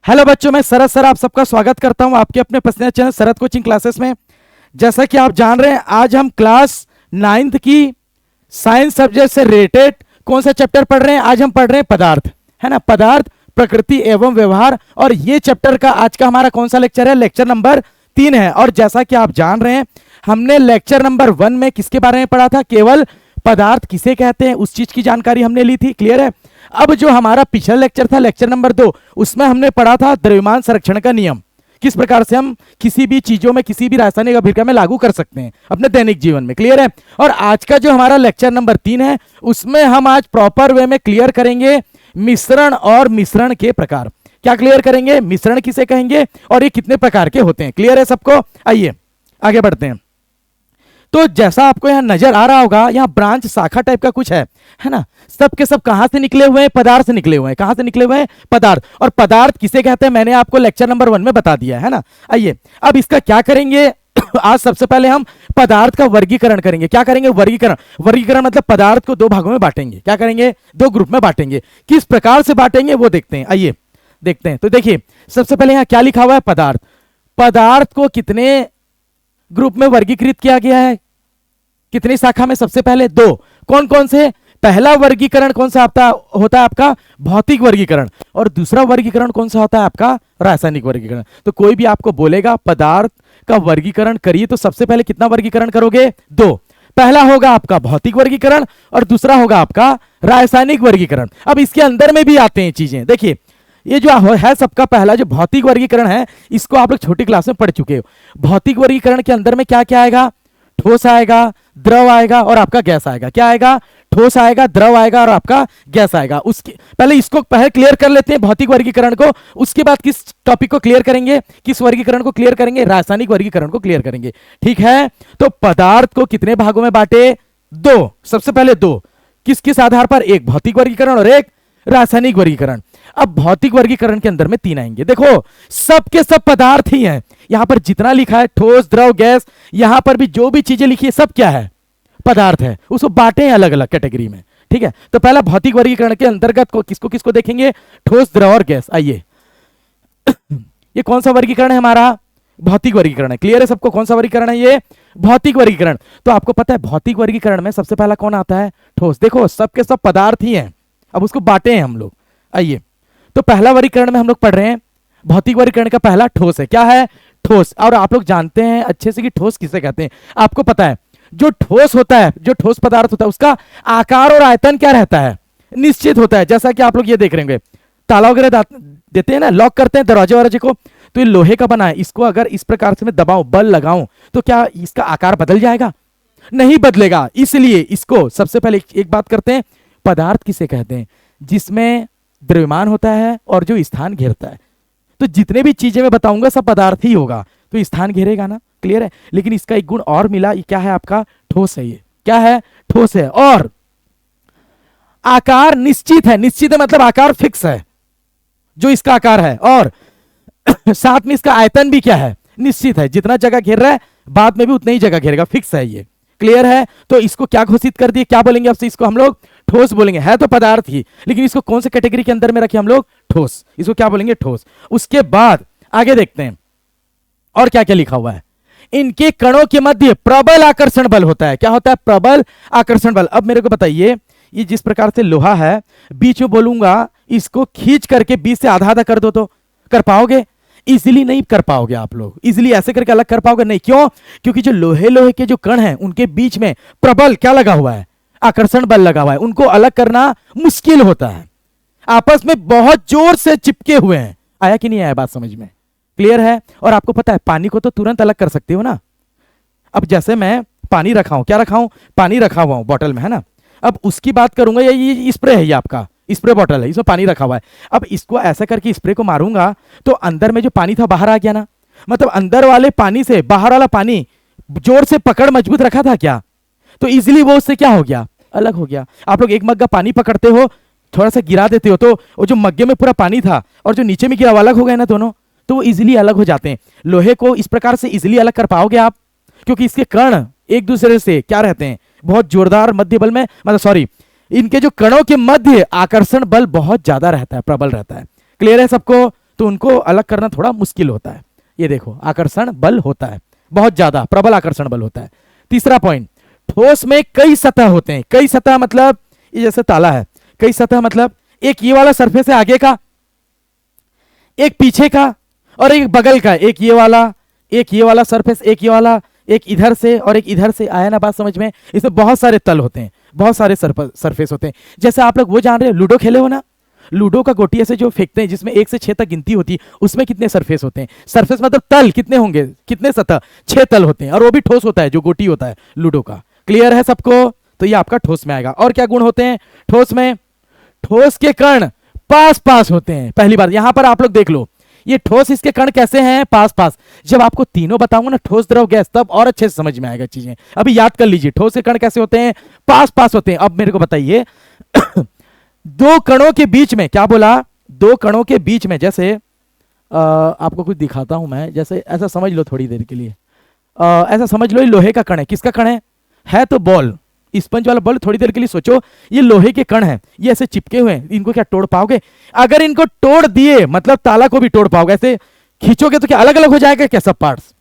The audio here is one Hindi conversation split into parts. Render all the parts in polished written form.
हेलो बच्चों, मैं शरद सर आप सबका स्वागत करता हूं आपके अपने पसंदीदा चैनल शरद कोचिंग क्लासेस में। जैसा कि आप जान रहे हैं, आज हम क्लास 9th की साइंस सब्जेक्ट से रिलेटेड कौन सा चैप्टर पढ़ रहे हैं। आज हम पढ़ रहे हैं पदार्थ, है ना, पदार्थ, प्रकृति एवं व्यवहार। और ये चैप्टर का आज का हमारा कौन सा लेक्चर है? लेक्चर नंबर 3 है। और जैसा कि आप जान रहे हैं, हमने लेक्चर नंबर 1 में किसके बारे में पढ़ा था? केवल पदार्थ किसे कहते हैं उस चीज की जानकारी हमने ली थी। क्लियर है? अब जो हमारा पिछला लेक्चर था, लेक्चर नंबर 2, उसमें हमने पढ़ा था द्रव्यमान संरक्षण का नियम, किस प्रकार से हम किसी भी चीजों में, किसी भी रासायनिक अभिक्रिया में लागू कर सकते हैं अपने दैनिक जीवन में। क्लियर है? और आज का जो हमारा लेक्चर नंबर 3 है, उसमें हम आज प्रॉपर वे में क्लियर करेंगे मिश्रण और मिश्रण के प्रकार। क्या क्लियर करेंगे? मिश्रण किसे कहेंगे और ये कितने प्रकार के होते हैं। क्लियर है सबको? आइए आगे बढ़ते हैं। तो जैसा आपको यहां नजर आ रहा होगा, यहां ब्रांच शाखा टाइप का कुछ है ना। सब के सब कहां से निकले हुए हैं? पदार्थ से निकले हुए हैं। कहां से निकले हुए हैं? पदार्थ। और पदार्थ किसे कहते हैं मैंने आपको लेक्चर नंबर 1 में बता दिया है ना। आइए अब इसका क्या करेंगे आज सबसे पहले हम पदार्थ का वर्गीकरण करेंगे। क्या करेंगे? वर्गीकरण। वर्गीकरण मतलब पदार्थ को 2 भागों में बांटेंगे। क्या करेंगे? 2 ग्रुप में बांटेंगे। किस प्रकार से बांटेंगे वो देखते हैं। आइए देखते हैं। तो देखिए सबसे पहले यहां क्या लिखा हुआ है? पदार्थ। पदार्थ को कितने ग्रुप में वर्गीकृत किया गया है? कितनी शाखा में? सबसे पहले 2। कौन कौन से? पहला वर्गीकरण कौन सा होता है आपका? भौतिक वर्गीकरण। और दूसरा वर्गीकरण कौन सा होता है आपका? रासायनिक वर्गीकरण। तो कोई भी आपको बोलेगा पदार्थ का वर्गीकरण करिए, तो सबसे पहले कितना वर्गीकरण करोगे? 2। पहला होगा आपका भौतिक वर्गीकरण और दूसरा होगा आपका रासायनिक वर्गीकरण। अब इसके अंदर में भी आते हैं चीजें। देखिए ये जो है सबका पहला जो भौतिक वर्गीकरण है, इसको आप लोग छोटी क्लास में पढ़ चुके हो। भौतिक वर्गीकरण के अंदर में क्या क्या आएगा? ठोस आएगा, द्रव आएगा और आपका गैस आएगा। क्या आएगा? ठोस आएगा, द्रव आएगा और आपका गैस आएगा। उसके पहले इसको पहले क्लियर कर लेते हैं भौतिक वर्गीकरण को। उसके बाद किस टॉपिक को क्लियर करेंगे? किस वर्गीकरण को क्लियर करेंगे? रासायनिक वर्गीकरण को क्लियर करेंगे। ठीक है? तो पदार्थ को कितने भागों में बांटे? 2। सबसे पहले 2 किस किस आधार पर? एक भौतिक वर्गीकरण और एक रासायनिक वर्गीकरण। अब भौतिक वर्गीकरण के अंदर में 3 आएंगे। देखो सब के सब पदार्थ ही हैं। यहां पर जितना लिखा है ठोस, द्रव, गैस, यहां पर भी जो भी चीजें लिखी है सब क्या है? पदार्थ है। उसको बांटे हैं अलग अलग कैटेगरी में। ठीक है? तो पहला भौतिक वर्गीकरण के अंतर्गत किसको किसको देखेंगे? ठोस, द्रव और गैस। आइए ये कौन सा वर्गीकरण है? हमारा भौतिक वर्गीकरण है। क्लियर है सबको? कौन सा वर्गीकरण है ये? भौतिक वर्गीकरण। तो आपको पता है भौतिक वर्गीकरण में सबसे पहला कौन आता है? ठोस। देखो सब के सब पदार्थ ही हैं, अब उसको बांटे हैं हम लोग। आइए तो पहला वर्गीकरण में हम लोग पढ़ रहे हैं भौतिक वर्गीकरण का पहला ठोस है। क्या है? ठोस। और आप लोग जानते हैं अच्छे से कि ठोस किसे कहते हैं। आपको पता है जो ठोस होता है, जो ठोस पदार्थ होता है, उसका आकार और आयतन क्या रहता है? निश्चित होता है। जैसा कि आप लोग ये देख रहे होंगे, ताला वगैरह देते हैं ना, लॉक करते हैं दरवाजे वरवाजे को, तो ये लोहे का बना है। इसको अगर इस प्रकार से मैं दबाऊं, बल लगाऊं, तो क्या इसका आकार बदल जाएगा? नहीं बदलेगा। इसलिए इसको सबसे पहले एक बात करते हैं, पदार्थ किसे कहते हैं? जिसमें द्रव्यमान होता है और जो स्थान घेरता है। तो जितने भी चीजें मैं बताऊंगा सब पदार्थ ही होगा, तो स्थान घेरेगा ना। क्लियर है? लेकिन इसका एक गुण और मिला, ये क्या है आपका? ठोस है। ये क्या है? ठोस है। और आकार निश्चित है। निश्चित है मतलब आकार फिक्स है जो इसका आकार है। और साथ में इसका आयतन भी क्या है? निश्चित है। जितना जगह घेर रहा है बाद में भी उतना ही जगह घेरेगा। फिक्स है ये। क्लियर है? तो इसको क्या घोषित कर दिए? क्या बोलेंगे आपसे? इसको हम लोग ठोस बोलेंगे। है तो पदार्थ ही, लेकिन इसको कौन से कैटेगरी के अंदर में रखे हम लोग? ठोस। इसको क्या बोलेंगे? ठोस। उसके बाद आगे देखते हैं और क्या क्या लिखा हुआ है। इनके कणों के मध्य प्रबल आकर्षण बल होता है। क्या होता है? प्रबल आकर्षण बल। अब मेरे को बताइए, ये जिस प्रकार से लोहा है, बीच में बोलूंगा इसको खींच करके बीच से आधा आधा कर दो, तो कर पाओगे? इजिली नहीं कर पाओगे आप लोग। इजिली ऐसे करके अलग कर पाओगे नहीं। क्यों? क्योंकि जो लोहे के जो कण हैं उनके बीच में प्रबल क्या लगा हुआ है? आकर्षण बल लगा हुआ है। उनको अलग करना मुश्किल होता है। आपस में बहुत जोर से चिपके हुए हैं। आया कि नहीं आया बात समझ में? क्लियर है? और आपको पता है पानी को तो तुरंत अलग कर सकते हो ना। अब जैसे मैं पानी रखा हूं, क्या रखा हूं? पानी रखा हुआ हूं बॉटल में, है ना। अब उसकी बात करूंगा, ये स्प्रे है, ये आपका स्प्रे बॉटल है, इसमें पानी रखा हुआ है। अब इसको ऐसा करके स्प्रे को मारूंगा तो अंदर में जो पानी था बाहर आ गया ना। मतलब अंदर वाले पानी से बाहर वाला पानी जोर से पकड़ मजबूत रखा था क्या? तो इजिली वो उससे क्या हो गया? अलग हो गया। आप लोग एक मग्गा पानी पकड़ते हो, थोड़ा सा गिरा देते हो, तो वो जो मग्गे में पूरा पानी था और जो नीचे में गिरा वो अलग हो गए ना दोनों, तो वो इजिली अलग हो जाते हैं। लोहे को इस प्रकार से इजिली अलग कर पाओगे आप? क्योंकि इसके कण एक दूसरे से क्या रहते हैं? बहुत जोरदार मध्य बल में, मतलब सॉरी, इनके जो कणों के मध्य आकर्षण बल बहुत ज्यादा रहता है, प्रबल रहता है। क्लियर है सबको? तो उनको अलग करना थोड़ा मुश्किल होता है। ये देखो आकर्षण बल होता है, बहुत ज्यादा प्रबल आकर्षण बल होता है। तीसरा पॉइंट, ठोस में कई सतह होते हैं। कई सतह मतलब ये जैसे ताला है, कई सतह मतलब एक ये वाला सरफेस है आगे का, एक पीछे का, और एक बगल का, एक ये वाला सरफेस, एक ये वाला, एक इधर से और एक इधर से। आया ना बात समझ में? इसमें बहुत सारे तल होते हैं, बहुत सारे सरफेस होते हैं। जैसे आप लोग वो जान रहे हो, लूडो खेले हो ना, लूडो का गोटी ऐसे जो फेंकते हैं जिसमें 1 से 6 तक गिनती होती है, उसमें कितने सरफेस होते हैं? सरफेस मतलब तल कितने होंगे, कितने सतह? 6 तल होते हैं, और वो भी ठोस होता है जो गोटी होता है लूडो का। क्लियर है सबको? तो ये आपका ठोस में आएगा। और क्या गुण होते हैं ठोस में? ठोस के कण पास पास होते हैं। पहली बार यहां पर आप लोग देख लो, ये ठोस इसके कण कैसे हैं? पास पास। जब आपको तीनों बताऊंगा ना, ठोस द्रव गैस, तब और अच्छे से समझ में आएगा चीजें। अभी याद कर लीजिए, ठोस के कण कैसे होते हैं? पास पास होते हैं। अब मेरे को बताइए दो कणों के बीच में, क्या बोला? दो कणों के बीच में, जैसे आपको कुछ दिखाता हूं मैं, जैसे ऐसा समझ लो थोड़ी देर के लिए, ऐसा समझ लो ये लोहे का कण है। किसका कण है तो बॉल, स्पंज वाला बॉल। थोड़ी देर के लिए सोचो, ये लोहे के कण हैं, ये ऐसे चिपके हुए हैं, इनको क्या तोड़ पाओगे? अगर इनको तोड़ दिए मतलब ताला को भी तोड़ पाओगे। ऐसे खींचोगे तो क्या अलग अलग हो जाएगा क्या सब पार्ट्स?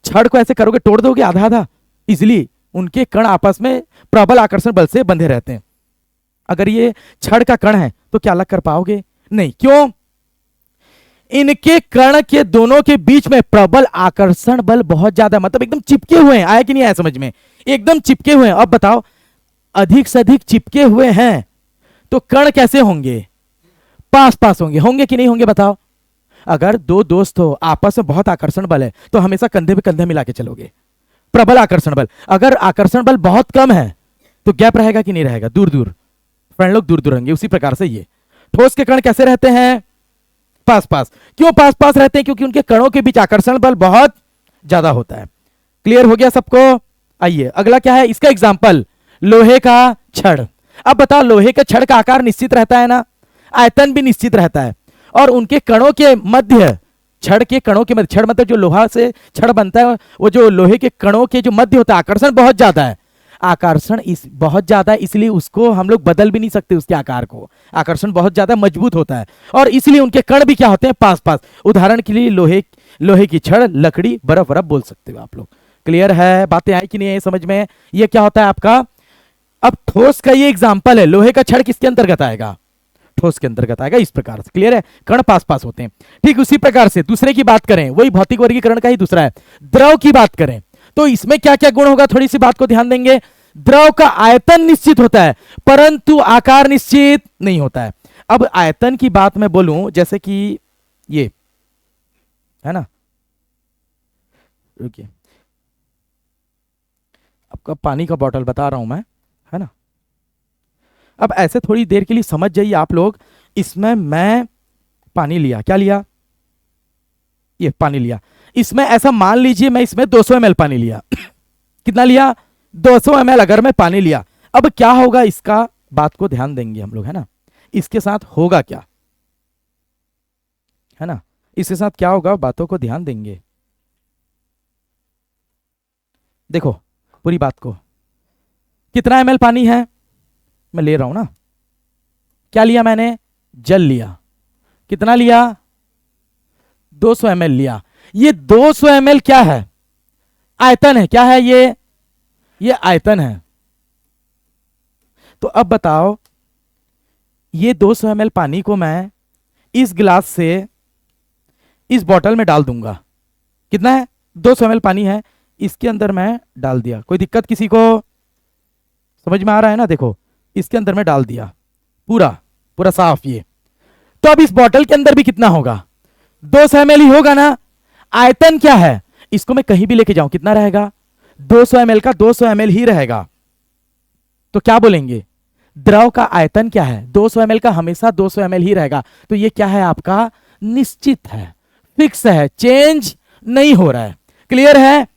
छड़ को ऐसे करोगे, तोड़ दोगे आधा आधा, इजिली। उनके कण आपस में प्रबल आकर्षण बल से बंधे रहते हैं। अगर ये छड़ का कण है तो क्या अलग कर पाओगे? नहीं। क्यों? इनके कण के दोनों के बीच में प्रबल आकर्षण बल बहुत ज्यादा, मतलब एकदम चिपके हुए हैं। आया कि नहीं आया समझ में? एकदम चिपके हुए हैं। अब बताओ, अधिक से अधिक चिपके हुए हैं तो कण कैसे होंगे? पास पास होंगे। होंगे कि नहीं होंगे बताओ? अगर दो दोस्त हो, आपस में बहुत आकर्षण बल है, तो हमेशा कंधे पे कंधे मिला के चलोगे, प्रबल आकर्षण बल। अगर आकर्षण बल बहुत कम है तो गैप रहेगा कि नहीं रहेगा? दूर दूर, फ्रेंड लोग दूर दूर रहेंगे। उसी प्रकार से ये ठोस के कण कैसे रहते हैं? पास पास। क्यों पास पास रहते हैं? क्योंकि उनके कणों के बीच आकर्षण बल बहुत ज्यादा होता है। क्लियर हो गया सबको? आइए अगला क्या है, इसका एग्जांपल लोहे का छड़। अब बताओ, लोहे के छड़ का आकार निश्चित रहता है ना, आयतन भी निश्चित रहता है, और उनके कणों के मध्य, छड़ के कणों के मध्य, छड़ मतलब जो लोहा से छड़ बनता है, वो जो लोहे के कणों के जो मध्य होता है, आकर्षण बहुत ज्यादा है। आकर्षण इस बहुत ज्यादा है, इसलिए उसको हम लोग बदल भी नहीं सकते, उसके आकार को। आकर्षण बहुत ज्यादा मजबूत होता है, और इसलिए उनके कण भी क्या होते हैं? पास पास। उदाहरण के लिए लोहे की छड़, लकड़ी, बर्फ बर्फ बोल सकते हो आप लोग। क्लियर है? बातें आई कि नहीं है समझ में? ये क्या होता है आपका? अब ठोस का ये एग्जांपल है, लोहे का छड़ किसके अंतर्गत आएगा? ठोस के अंतर्गत आएगा। इस प्रकार से क्लियर है, कण पास पास होते हैं। ठीक उसी प्रकार से दूसरे की बात करें, वही भौतिक वर्गीकरण का ही दूसरा है, द्रव की बात करें, तो इसमें क्या क्या गुण होगा, थोड़ी सी बात को ध्यान देंगे। द्रव का आयतन निश्चित होता है, परंतु आकार निश्चित नहीं होता है। अब आयतन की बात मैं बोलूं, जैसे कि ये है ना, रुकिए, आपका पानी का बॉटल बता रहा हूं मैं, है ना। अब ऐसे थोड़ी देर के लिए समझ जाइए आप लोग, इसमें मैं पानी लिया, क्या लिया? ये पानी लिया। इसमें ऐसा मान लीजिए मैं इसमें 200 ml पानी लिया कितना लिया? 200 ml अगर मैं पानी लिया। अब क्या होगा इसका, बात को ध्यान देंगे हम लोग, है ना। इसके साथ होगा क्या, है ना, इसके साथ क्या होगा, बातों को ध्यान देंगे। देखो पूरी बात को, कितना ml पानी है मैं ले रहा हूं ना, क्या लिया मैंने? जल लिया। कितना लिया? 200 ml लिया। ये 200 ml क्या है? आयतन है। क्या है ये आयतन है। तो अब बताओ, ये 200 ml पानी को मैं इस गिलास से इस बोतल में डाल दूंगा। कितना है? 200 ml पानी है, इसके अंदर मैं डाल दिया। कोई दिक्कत किसी को? समझ में आ रहा है ना? देखो इसके अंदर मैं डाल दिया, पूरा पूरा साफ ये। तो अब इस बोतल के अंदर भी कितना होगा? 200 ml ही होगा ना। आयतन क्या है? इसको मैं कहीं भी लेके जाऊं कितना रहेगा? 200 ml का 200 ml ही रहेगा। तो क्या बोलेंगे? द्रव का आयतन क्या है? 200 ml का हमेशा 200 ml ही रहेगा। तो ये क्या है आपका? निश्चित है, फिक्स है, चेंज नहीं हो रहा है। क्लियर है?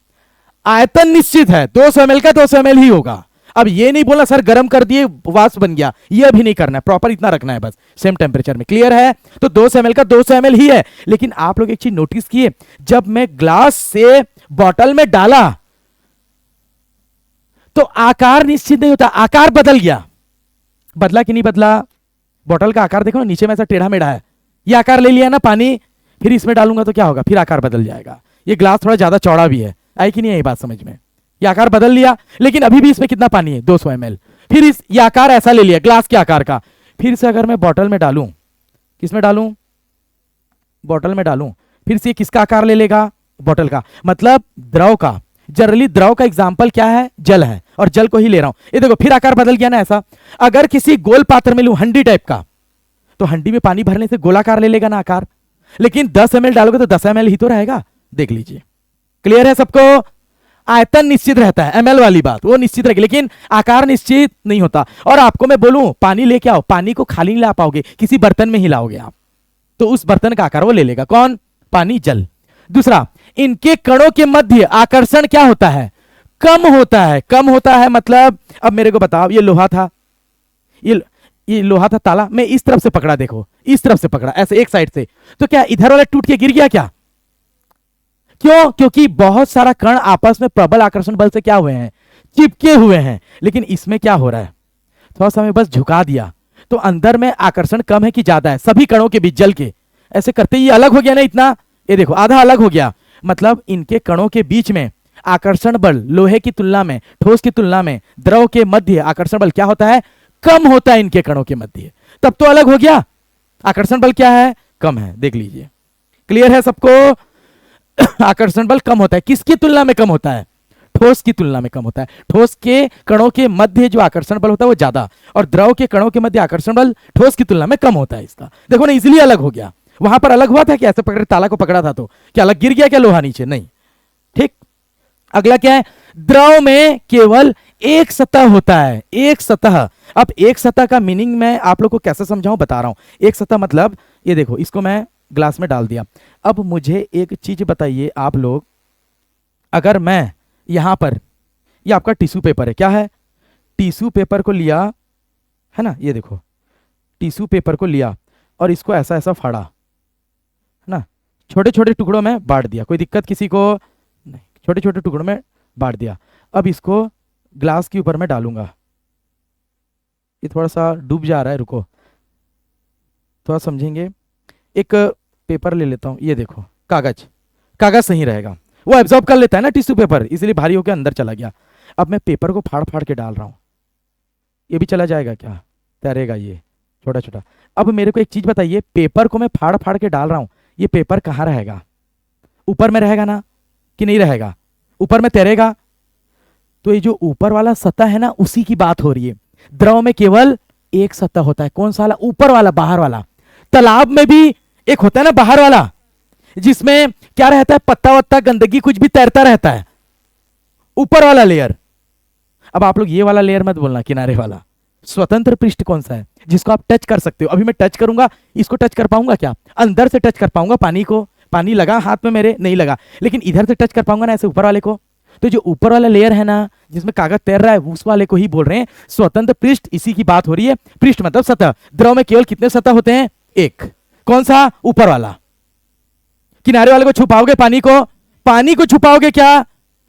आयतन निश्चित है, 200 ml का 200 ml ही होगा। अब ये नहीं बोलना सर गर्म कर दिए वाष्प बन गया, ये अभी नहीं करना है, प्रॉपर इतना रखना है बस, सेम टेम्परेचर में। क्लियर है? तो 200 ml का 200 ml ही है। लेकिन आप लोग एक चीज नोटिस किए, जब मैं ग्लास से बॉटल में डाला तो आकार निश्चित नहीं होता, आकार बदल गया। बदला कि नहीं बदला? बॉटल का आकार देखो ना, नीचे में ऐसा टेढ़ा मेढ़ा है, ये आकार ले लिया ना पानी, फिर इसमें डालूंगा तो क्या होगा, फिर आकार बदल जाएगा। ये ग्लास थोड़ा ज्यादा चौड़ा भी है, आई कि नहीं है ये बात समझ में। ये आकार बदल लिया, लेकिन अभी भी इसमें कितना पानी है, 200 ml। फिर ये आकार ऐसा ले लिया ग्लास के आकार का, फिर से अगर मैं बॉटल में डालूं, किसमें डालूं, बॉटल में डालूं, फिर से किसका आकार ले लेगा, बॉटल का, मतलब द्रव का। जनरली द्रव का एग्जाम्पल क्या है, जल है, और जल को ही ले रहा हूं। ये देखो फिर आकार बदल गया ना ऐसा। अगर किसी गोल पात्र में लूं, हंडी टाइप का, तो हंडी में पानी भरने से गोलाकार ले लेगा ना आकार, लेकिन 10 ml डालोगे तो 10 ml ही तो रहेगा। देख लीजिए, क्लियर है सबको। आयतन निश्चित रहता है, ml वाली बात वो निश्चित रहेगी, लेकिन आकार निश्चित नहीं होता। और आपको मैं बोलूं पानी लेके आओ, पानी को खाली नहीं ला पाओगे, किसी बर्तन में ही लाओगे आप, तो उस बर्तन का आकार वो ले लेगा। कौन, पानी, जल। दूसरा, इनके कणों के मध्य आकर्षण क्या होता है, कम होता है। कम होता है मतलब, अब मेरे को बताओ, ये लोहा था, ये लोहा था ताला, मैं इस तरफ से पकड़ा, देखो इस तरफ से पकड़ा ऐसे एक साइड से, तो क्या इधर वाला टूट के गिर गया क्या, क्यों, क्योंकि बहुत सारा कण आपस में प्रबल आकर्षण बल से क्या हुए हैं, चिपके हुए हैं। लेकिन इसमें क्या हो रहा है, थोड़ा सा मैं बस झुका दिया तो अंदर में आकर्षण कम है कि ज्यादा है, सभी कणों के बीच जल के, ऐसे करते ही अलग हो गया ना इतना, ये देखो आधा अलग हो गया। मतलब इनके कणों के बीच में आकर्षण बल लोहे की तुलना में, ठोस की तुलना में द्रव के मध्य आकर्षण बल क्या होता है, कम होता है इनके कणों के मध्य, तब तो अलग हो गया, आकर्षण बल क्या है, कम है। देख लीजिए, क्लियर है सबको। आकर्षण बल कम होता है, किसकी तुलना में कम होता है, ठोस की तुलना में कम होता है। ठोस के कणों के मध्य जो आकर्षण बल होता है वो ज्यादा, और द्रव के कणों के मध्य आकर्षण बल ठोस की तुलना में कम होता है। इसका देखो ना, इजीली अलग हो गया। वहां पर अलग हुआ था कि ऐसे पकड़े ताला को पकड़ा था तो क्या अलग गिर गया क्या लोहा नीचे, नहीं। ठीक, अगला क्या है, द्रव में केवल एक सतह होता है, एक सतह। अब एक सतह का मीनिंग मैं आप लोग को कैसे समझाऊं, बता रहा हूं। एक सतह मतलब ये देखो, इसको मैं ग्लास में डाल दिया। अब मुझे एक चीज बताइए आप लोग, अगर मैं यहां पर, ये आपका टिश्यू पेपर है, क्या है, टिश्यू पेपर को लिया है ना, ये देखो टिश्यू पेपर को लिया और इसको ऐसा ऐसा फाड़ा है ना, छोटे छोटे टुकड़ों में बांट दिया, कोई दिक्कत किसी को नहीं, छोटे छोटे टुकड़ों में बांट दिया। अब इसको ग्लास के ऊपर मैं डालूंगा, ये थोड़ा सा डूब जा रहा है, रुको थोड़ा समझेंगे। एक पेपर ले लेता हूं, ये देखो कागज, कागज सही रहेगा, वो एब्जॉर्ब कर लेता है ना टिश्यू पेपर, इसलिए भारी होकर अंदर चला गया। अब मैं पेपर को फाड़ फाड़ के डाल रहा हूं, ये भी चला जाएगा क्या, तैरेगा ये छोटा छोटा। अब मेरे को एक चीज बताइए, पेपर को मैं फाड़ फाड़ के डाल रहा हूं, ये पेपर कहां रहेगा, ऊपर में रहेगा ना कि नहीं रहेगा, ऊपर में तैरेगा। तो ये जो ऊपर वाला सतह है ना, उसी की बात हो रही है। द्रव में केवल एक सतह होता है, कौन सा वाला, ऊपर वाला, बाहर वाला। तालाब में भी एक होता है ना बाहर वाला, जिसमें क्या रहता है, पत्ता वत्ता गंदगी कुछ भी तैरता रहता है, ऊपर वाला लेयर। अब आप लोग ये वाला लेयर मत बोलना, किनारे वाला। स्वतंत्र पृष्ठ कौन सा है, जिसको आप टच कर सकते हो। अभी मैं टच करूंगा, इसको टच कर पाऊंगा क्या, अंदर से टच कर पाऊंगा पानी को, पानी लगा हाथ में मेरे, नहीं लगा, लेकिन इधर से टच कर पाऊंगा ना ऐसे ऊपर वाले को। तो जो ऊपर वाला लेयर है ना, जिसमें कागज तैर रहा है, उस वाले को ही बोल रहे हैं स्वतंत्र पृष्ठ, इसी की बात हो रही है। पृष्ठ मतलब सतह। द्रव में केवल कितने सतह होते हैं, एक। कौन सा, ऊपर वाला। किनारे वाले को छुपाओगे, पानी को, पानी को छुपाओगे क्या,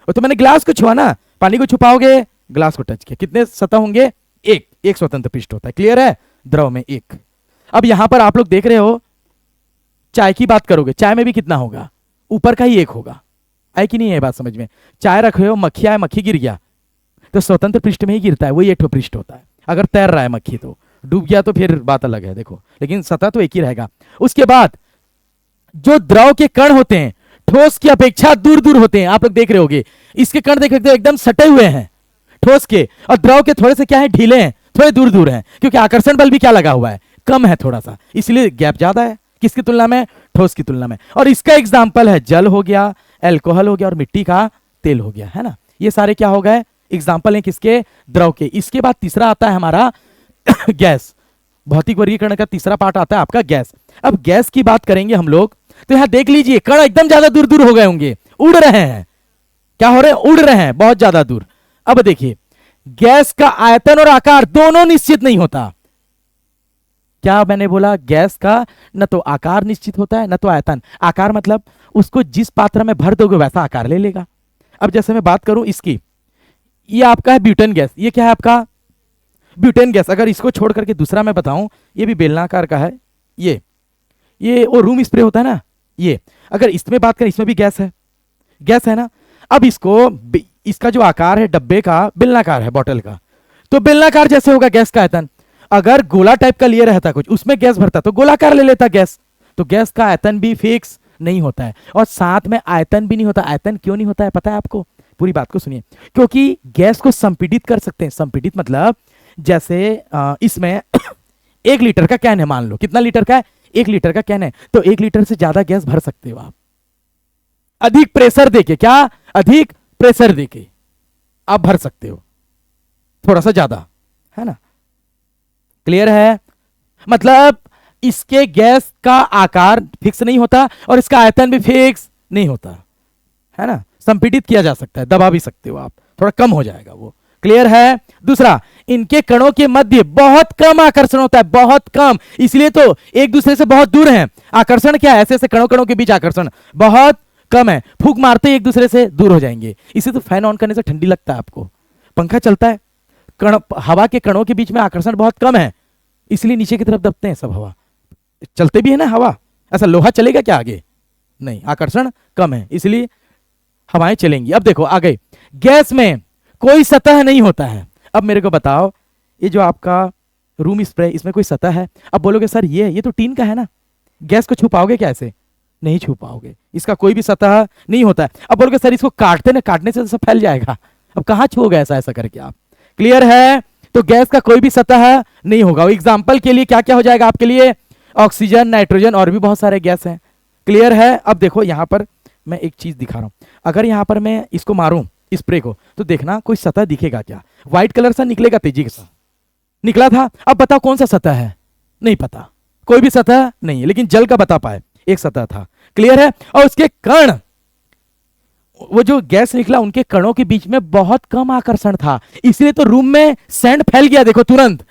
तो मैंने ग्लास को छुआ ना, पानी को छुपाओगे, ग्लास को टच किया, कितने सतह होंगे, एक। एक स्वतंत्र पृष्ठ होता है, क्लियर है, द्रव में एक। अब यहां पर आप लोग देख रहे हो, चाय की बात करोगे, चाय में भी कितना होगा, ऊपर का ही एक होगा, है कि नहीं है बात समझ में। चाय रख रहे हो, मक्खी आए, मक्खी गिर गया, तो स्वतंत्र पृष्ठ में ही गिरता है, वही एक पृष्ठ होता है। अगर तैर रहा है मक्खी तो, डूब गया तो फिर बात अलग है, देखो, लेकिन सतह तो एक ही रहेगा। उसके बाद जो द्रव के कण होते हैं, ठोस की अपेक्षा दूर दूर होते हैं। आप लोग देख रहे होगे, इसके कण देख रहे हो एकदम सटे हुए हैं ठोस के, और द्रव के थोड़े से क्या है, ढीले हैं, थोड़े दूर दूर हैं, क्योंकि आकर्षण बल भी क्या लगा हुआ है, कम है थोड़ा सा, इसलिए गैप ज्यादा है, किसकी तुलना में, ठोस की तुलना में। और इसका एग्जाम्पल है जल हो गया, एल्कोहल हो गया, और मिट्टी का तेल हो गया, है ना। ये सारे क्या हो गए, एग्जाम्पल है किसके, द्रव के। इसके बाद तीसरा आता है हमारा गैस। भौतिक वर्गीकरण का तीसरा पार्ट आता है आपका गैस। अब गैस की बात करेंगे हम लोग, तो यहां देख लीजिए कण एकदम ज्यादा दूर दूर हो गए होंगे, उड़ रहे हैं, क्या हो रहे हैं, उड़ रहे हैं बहुत ज्यादा दूर। अब देखिए, गैस का आयतन और आकार दोनों निश्चित नहीं होता। क्या मैंने बोला, गैस का न तो आकार निश्चित होता है, न तो आयतन। आकार मतलब उसको जिस पात्र में भर दोगे वैसा आकार ले लेगा। अब जैसे मैं बात करूं इसकी, ये आपका है ब्यूटेन गैस, ये क्या है आपका, ब्यूटेन गैस। अगर इसको छोड़ करके दूसरा मैं बताऊं, ये भी बेलनाकार का है, ये ये वो रूम स्प्रे होता है ना, ये अगर इसमें बात करें, इसमें भी गैस है, गैस है ना। अब इसका जो आकार है डब्बे का बेलनाकार है, बॉटल का, तो बेलनाकार जैसे होगा गैस का आयतन। अगर गोला टाइप का लिए रहता कुछ, उसमें गैस भरता तो गोलाकार ले लेता गैस। तो गैस का आयतन भी फिक्स नहीं होता है, और साथ में आयतन भी नहीं होता। आयतन क्यों नहीं होता है पता है आपको? पूरी बात को सुनिए। क्योंकि गैस को संपीड़ित कर सकते हैं। संपीड़ित मतलब जैसे इसमें 1 लीटर का कैन है, मान लो कितना लीटर का है, 1 लीटर का कैन है, तो 1 लीटर से ज्यादा गैस भर सकते हो आप, अधिक प्रेशर देके। क्या? अधिक प्रेशर देके आप भर सकते हो, थोड़ा सा ज्यादा, है ना। क्लियर है? मतलब इसके गैस का आकार फिक्स नहीं होता और इसका आयतन भी फिक्स नहीं होता, है ना। संपीड़ित किया जा सकता है, दबा भी सकते हो आप, थोड़ा कम हो जाएगा वो। क्लियर है? दूसरा, इनके कणों के मध्य बहुत कम आकर्षण होता है, बहुत कम, इसलिए तो एक दूसरे से बहुत दूर हैं। आकर्षण क्या है? ऐसे ऐसे कणों कणों के बीच आकर्षण बहुत कम है, फूंक मारते ही एक दूसरे से दूर हो जाएंगे। इसे तो फैन ऑन करने से ठंडी लगता है आपको, पंखा चलता है, हवा के कणों के बीच में आकर्षण बहुत कम है, इसलिए नीचे की तरफ दबते हैं सब। हवा चलते भी है ना, हवा, ऐसा लोहा चलेगा क्या आगे? नहीं, आकर्षण कम है इसलिए हवाएं चलेंगी। अब देखो आगे, गैस में कोई सतह नहीं होता है। अब मेरे को बताओ, ये जो आपका रूम स्प्रे, इसमें कोई सतह है? अब बोलोगे सर ये तो टीन का है ना, गैस को छू पाओगे क्या? ऐसे नहीं छू पाओगे, इसका कोई भी सतह नहीं होता है। अब बोलोगे सर इसको काटते ना, काटने से तो सब फैल जाएगा। अब कहां छूओगे ऐसा ऐसा करके आप? क्लियर है? तो गैस का कोई भी सतह नहीं होगा। एग्जाम्पल के लिए क्या क्या हो जाएगा आपके लिए? ऑक्सीजन, नाइट्रोजन और भी बहुत सारे गैस हैं। क्लियर है? अब देखो यहां पर मैं एक चीज दिखा रहा हूं, अगर यहां पर मैं इसको मारूं स्प्रे को, तो देखना कोई सतह दिखेगा क्या? व्हाइट कलर सा निकलेगा, तेजी के साथ निकला था। अब बताओ कौन सा सतह है? नहीं पता, कोई भी सतह नहीं है, लेकिन जल का बता पाए एक सतह था। क्लियर है? और उसके कण, वो जो गैस निकला उनके कणों के बीच में बहुत कम आकर्षण था, इसलिए तो रूम में सैंड फैल गया। देखो तुरंत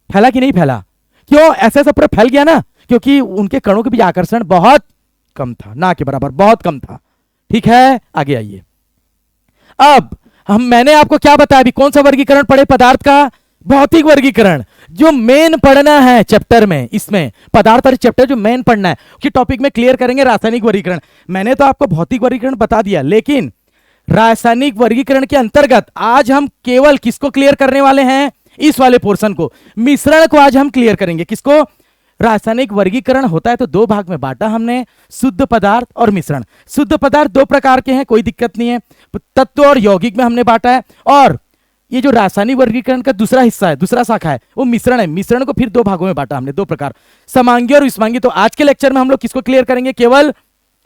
फैला कि नहीं फैला? क्यों? ऐसा ऐसा पूरा फैल गया ना, क्योंकि उनके कणों के बीच आकर्षण बहुत कम था, ना के बराबर, बहुत कम था। ठीक है, आगे आइए। अब मैंने आपको क्या बताया अभी? कौन सा वर्गीकरण पढ़े? पदार्थ का भौतिक वर्गीकरण, जो मेन पढ़ना है चैप्टर में। इसमें पदार्थ और चैप्टर जो मेन पढ़ना है कि टॉपिक में क्लियर करेंगे रासायनिक वर्गीकरण। मैंने तो आपको भौतिक वर्गीकरण बता दिया, लेकिन रासायनिक वर्गीकरण के अंतर्गत आज हम केवल किसको क्लियर करने वाले हैं? इस वाले पोर्शन को, मिश्रण को आज हम क्लियर करेंगे। किसको? रासायनिक वर्गीकरण होता है तो 2 भाग में बांटा हमने, शुद्ध पदार्थ और मिश्रण। शुद्ध पदार्थ 2 प्रकार के हैं, कोई दिक्कत नहीं है, तत्व और यौगिक में हमने बांटा है। और ये जो रासायनिक वर्गीकरण का दूसरा हिस्सा है, दूसरा शाखा है, वो मिश्रण है। मिश्रण को फिर 2 भागों में बांटा हमने, 2 प्रकार, समांगी और विषमांगी। तो आज के लेक्चर में हम लोग किसको क्लियर करेंगे? केवल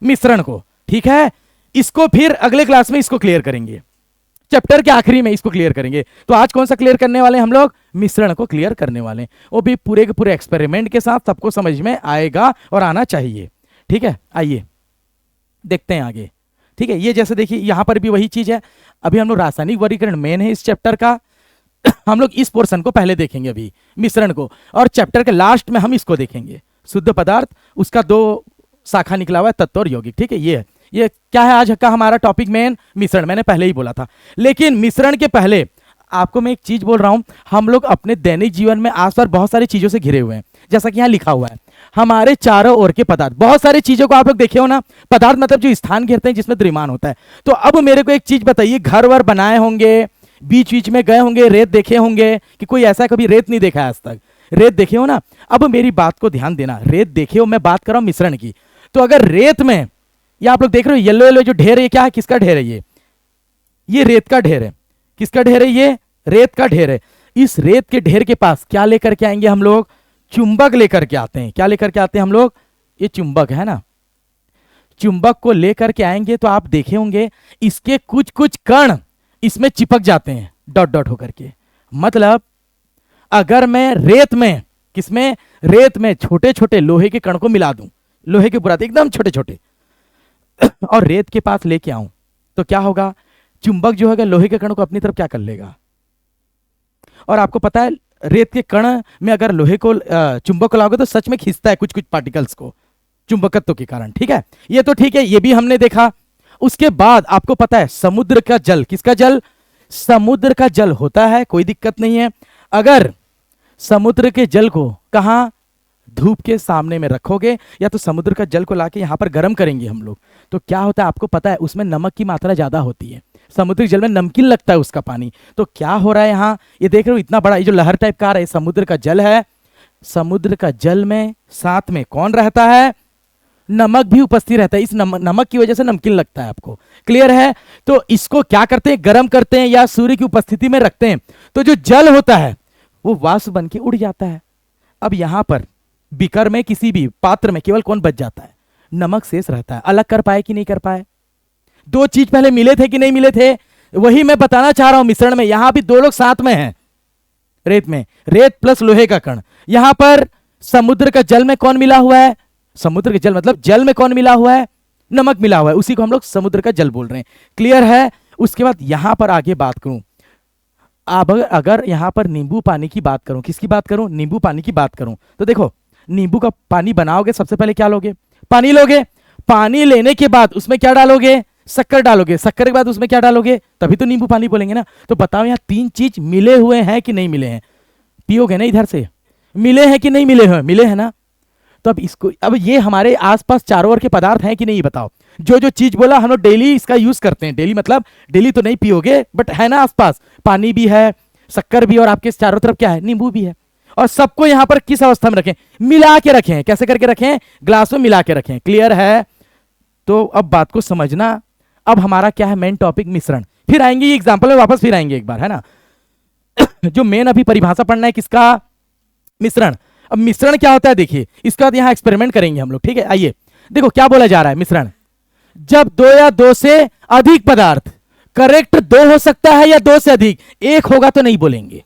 मिश्रण को। ठीक है, इसको फिर अगले क्लास में इसको क्लियर करेंगे, चैप्टर के आखिरी में इसको क्लियर करेंगे। तो आज कौन सा क्लियर करने वाले हैं हम लोग? मिश्रण को क्लियर करने वाले हैं, वो भी पूरे के पूरे एक्सपेरिमेंट के साथ, सबको समझ में आएगा और आना चाहिए। ठीक है, आइए देखते हैं आगे। ठीक है, ये जैसे देखिए यहां पर भी वही चीज है। अभी हम लोग रासायनिक वर्गीकरण मेन है इस चैप्टर का, हम लोग इस पोर्शन को पहले देखेंगे, अभी मिश्रण को, और चैप्टर के लास्ट में हम इसको देखेंगे, शुद्ध पदार्थ, उसका 2 शाखा निकला हुआ है, तत्व और यौगिक। ठीक है, ये क्या है आज का हमारा टॉपिक मेन? मिश्रण। मैंने पहले ही बोला था, लेकिन मिश्रण के पहले आपको मैं एक चीज बोल रहा हूं। हम लोग अपने दैनिक जीवन में आसपास बहुत सारी चीजों से घिरे हुए हैं, जैसा कि यहां लिखा हुआ है, हमारे चारों ओर के पदार्थ। बहुत सारी चीजों को आप लोग देखे हो ना, पदार्थ मतलब जो स्थान घेरते हैं जिसमें द्रव्यमान होता है। तो अब मेरे को एक चीज बताइए, घर वर बनाए होंगे, बीच बीच में गए होंगे, रेत देखे होंगे, कि कोई ऐसा कभी रेत नहीं देखा है आज तक? रेत देखे हो ना? अब मेरी बात को ध्यान देना, रेत देखे हो, मैं बात कर रहा हूं मिश्रण की। तो अगर रेत में, ये आप लोग देख रहे हो येलो येलो जो ढेर है, ये क्या है? किसका ढेर है? ये रेत का ढेर है। किसका ढेर है? ये रेत का ढेर है। इस रेत के ढेर के पास क्या लेकर के आएंगे हम लोग? चुंबक लेकर के आते हैं। क्या लेकर के आते हैं हम लोग? ये चुंबक है ना, चुंबक को लेकर के आएंगे तो आप देखे होंगे इसके कुछ कुछ कण इसमें चिपक जाते हैं, डॉट डॉट होकर के। मतलब अगर मैं रेत में, किसमें? रेत में छोटे छोटे लोहे के कण को मिला दूं, लोहे के बुरादे एकदम छोटे छोटे, और रेत के पास लेके आऊं, तो क्या होगा? चुंबक जो है लोहे के कण को अपनी तरफ क्या कर लेगा? और आपको पता है रेत के कण में अगर लोहे को चुंबक को लाओगे तो सच में खींचता है कुछ कुछ पार्टिकल्स को, चुंबकत्व के कारण। ठीक है, ये तो ठीक है, ये भी हमने देखा। उसके बाद आपको पता है समुद्र का जल, किसका जल? समुद्र का जल होता है, कोई दिक्कत नहीं है। अगर समुद्र के जल को कहां धूप के सामने में रखोगे या तो समुद्र का जल को लाके यहाँ पर गर्म करेंगे हम लोग, तो क्या होता है आपको पता है, उसमें नमक की मात्रा ज्यादा होती है। समुद्री जल में नमकीन लगता है उसका पानी। तो क्या हो रहा है यहाँ, ये देख रहे हो इतना बड़ा ये जो लहर टाइप का आ रहा है, समुद्र का जल है। समुद्र का जल में साथ में कौन रहता है, नमक भी उपस्थित रहता है। इस नमक की वजह से नमकीन लगता है आपको। क्लियर है। तो इसको क्या करते हैं, गर्म करते हैं या सूर्य की उपस्थिति में रखते हैं, तो जो जल होता है वो वाष्प बन के उड़ जाता है। अब यहां पर बीकर में किसी भी पात्र में केवल कौन बच जाता है, नमक शेष रहता है। अलग कर पाए कि नहीं कर पाए, दो चीज पहले मिले थे कि नहीं मिले थे, वही मैं बताना चाह रहा हूं। मिश्रण में यहां भी दो लोग साथ में हैं, रेत में, रेत प्लस लोहे का कण। यहां पर समुद्र का जल में कौन मिला हुआ है, समुद्र के जल मतलब जल में कौन मिला हुआ है, नमक मिला हुआ है, उसी को हम लोग समुद्र का जल बोल रहे हैं। क्लियर है। उसके बाद यहां पर आगे बात करूं, अब अगर यहां पर नींबू पानी की बात करूं, किसकी बात करूं, नींबू पानी की बात करूं, तो देखो नींबू का पानी बनाओगे सबसे पहले क्या लोगे, पानी लोगे। पानी लेने के बाद उसमें क्या डालोगे, शक्कर डालोगे। शक्कर के बाद उसमें क्या डालोगे, तभी तो नींबू पानी बोलेंगे ना। तो बताओ यहां तीन चीज मिले हुए हैं कि नहीं मिले हैं, पियोगे ना इधर से, मिले हैं कि नहीं मिले हैं, मिले हैं ना। तो अब इसको, अब ये हमारे आसपास चारों ओर के पदार्थ हैं कि नहीं, बताओ। जो जो चीज बोला हम लोग डेली इसका यूज करते हैं, डेली मतलब डेली तो नहीं पियोगे बट है ना आसपास, पानी भी है, शक्कर भी, और आपके चारों तरफ क्या है, नींबू भी है। और सबको यहां पर किस अवस्था में रखें, मिला के रखें। कैसे करके रखें, ग्लास में मिला के रखें। क्लियर है। तो अब बात को समझना। अब हमारा क्या है, मेन टॉपिक मिश्रण। फिर आएंगे ये एग्जाम्पल में वापस फिर आएंगे एक बार, है ना। जो मेन अभी परिभाषा पढ़ना है किसका, मिश्रण। अब मिश्रण क्या होता है देखिए, इसके बाद यहां एक्सपेरिमेंट करेंगे हम लोग, ठीक है। आइए देखो क्या बोला जा रहा है, मिश्रण जब दो या दो से अधिक पदार्थ, करेक्ट दो हो सकता है या दो से अधिक, एक होगा तो नहीं बोलेंगे।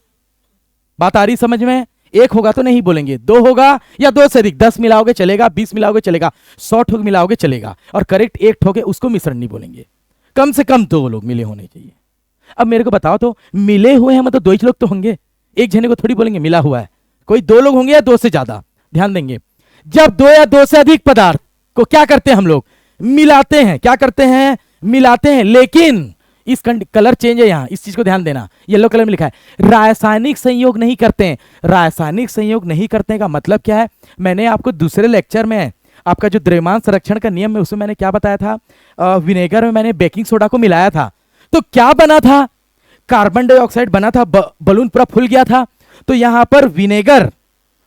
बात आ रही समझ में, एक होगा तो नहीं बोलेंगे, दो होगा या दो से अधिक, 10 मिलाओगे चलेगा, 20 मिलाओगे चलेगा, 100 ठोक मिलाओगे चलेगा, और करेक्ट एक ठोके उसको मिश्रण नहीं बोलेंगे। कम से कम दो लोग मिले होने चाहिए। अब मेरे को बताओ तो, मिले हुए हैं मतलब दो ही लोग तो होंगे, एक जने को थोड़ी बोलेंगे मिला हुआ है, कोई दो लोग होंगे या दो से ज्यादा। ध्यान देंगे, जब दो या दो से अधिक पदार्थ को क्या करते हैं हम लोग, मिलाते हैं। क्या करते हैं, मिलाते हैं। लेकिन इस कलर चेंज है यहां, इस चीज को ध्यान देना, येलो कलर में लिखा है रासायनिक संयोग नहीं करते हैं। रासायनिक संयोग नहीं करते का मतलब क्या है, मैंने आपको दूसरे लेक्चर में आपका जो द्रव्यमान संरक्षण का नियम है उसमें मैंने क्या बताया था, विनेगर में मैंने बेकिंग सोडा को मिलाया था, तो क्या बना था, कार्बन डाइऑक्साइड बना था, बलून पूरा फूल गया था। तो यहां पर विनेगर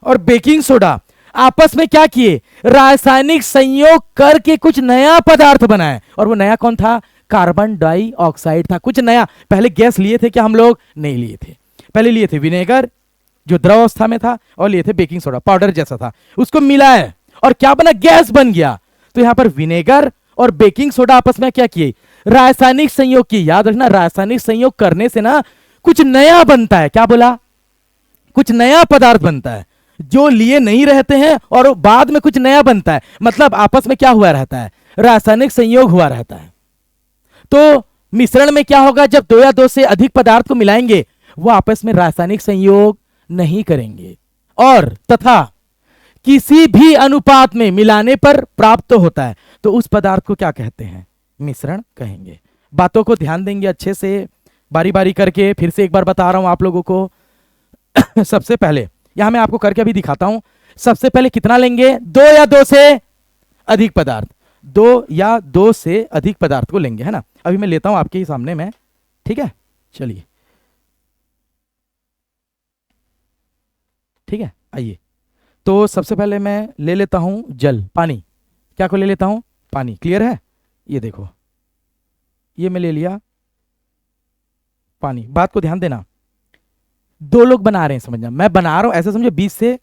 और बेकिंग सोडा आपस में क्या किए, रासायनिक संयोग करके कुछ नया पदार्थ बनाए, और वो नया कौन था, कार्बन डाइऑक्साइड था। कुछ नया, पहले गैस लिए थे क्या हम लोग, नहीं लिए थे। पहले लिए थे विनेगर जो द्रव अवस्था में था, और लिए थे बेकिंग सोडा पाउडर जैसा था, उसको मिलाए और क्या बना, गैस बन गया। तो यहां पर विनेगर और बेकिंग सोडा आपस में क्या किए, रासायनिक संयोग किए। याद रखना, रासायनिक संयोग करने से ना कुछ नया बनता है। क्या बोला, कुछ नया पदार्थ बनता है, जो लिए नहीं रहते हैं और बाद में कुछ नया बनता है, मतलब आपस में क्या हुआ रहता है, रासायनिक संयोग हुआ रहता है। तो मिश्रण में क्या होगा, जब दो या दो से अधिक पदार्थ को मिलाएंगे वो आपस में रासायनिक संयोग नहीं करेंगे, और तथा किसी भी अनुपात में मिलाने पर प्राप्त तो होता है, तो उस पदार्थ को क्या कहते हैं, मिश्रण कहेंगे। बातों को ध्यान देंगे अच्छे से, बारी बारी करके। फिर से एक बार बता रहा हूं आप लोगों को। सबसे पहले यहां मैं आपको करके अभी दिखाता हूं। सबसे पहले कितना लेंगे, दो या दो से अधिक पदार्थ, दो या दो से अधिक पदार्थ को लेंगे, है ना। अभी मैं लेता हूं आपके ही सामने में, ठीक है। चलिए ठीक है, आइए। तो सबसे पहले मैं ले लेता हूं जल, पानी। क्या को ले लेता हूं, पानी। क्लियर है, ये देखो, ये मैं ले लिया पानी। बात को ध्यान देना, दो लोग बना रहे हैं, समझना, मैं बना रहा हूं ऐसे समझो, बीच से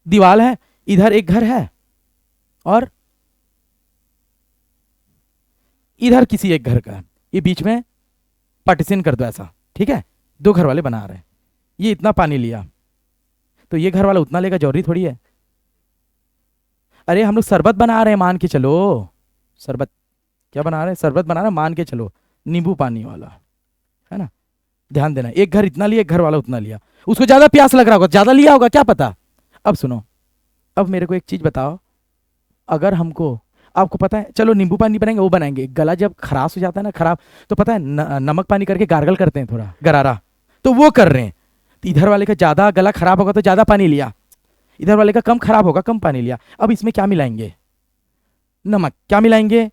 दीवार है, इधर एक घर है और इधर किसी एक घर का है, ये बीच में पार्टीशन कर दो ऐसा, ठीक है। दो घर वाले बना रहे हैं, ये इतना पानी लिया, तो ये घर वाला उतना लेगा, जरूरी थोड़ी है। अरे हम लोग शरबत बना रहे हैं, मान के चलो, शरबत क्या बना रहे हैं, शरबत बना रहे हैं, मान के चलो, नींबू पानी वाला, है ना। ध्यान देना, एक घर इतना लिया, एक घर वाला उतना लिया, उसको ज्यादा प्यास लग रहा होगा, ज्यादा लिया होगा, क्या पता। अब सुनो, अब मेरे को एक चीज बताओ, अगर हमको, आपको पता है, चलो नींबू पानी बनाएंगे, वो बनाएंगे, गला जब खराश हो जाता है ना, खराब, तो पता है नमक पानी करके गार्गल करते हैं थोड़ा गरारा, तो वो कर रहे हैं। तो इधर वाले का ज्यादा गला खराब होगा तो ज्यादा पानी लिया, इधर वाले का कम खराब होगा, कम पानी लिया। अब इसमें क्या मिलाएंगे? नमक। क्या मिलाएंगे?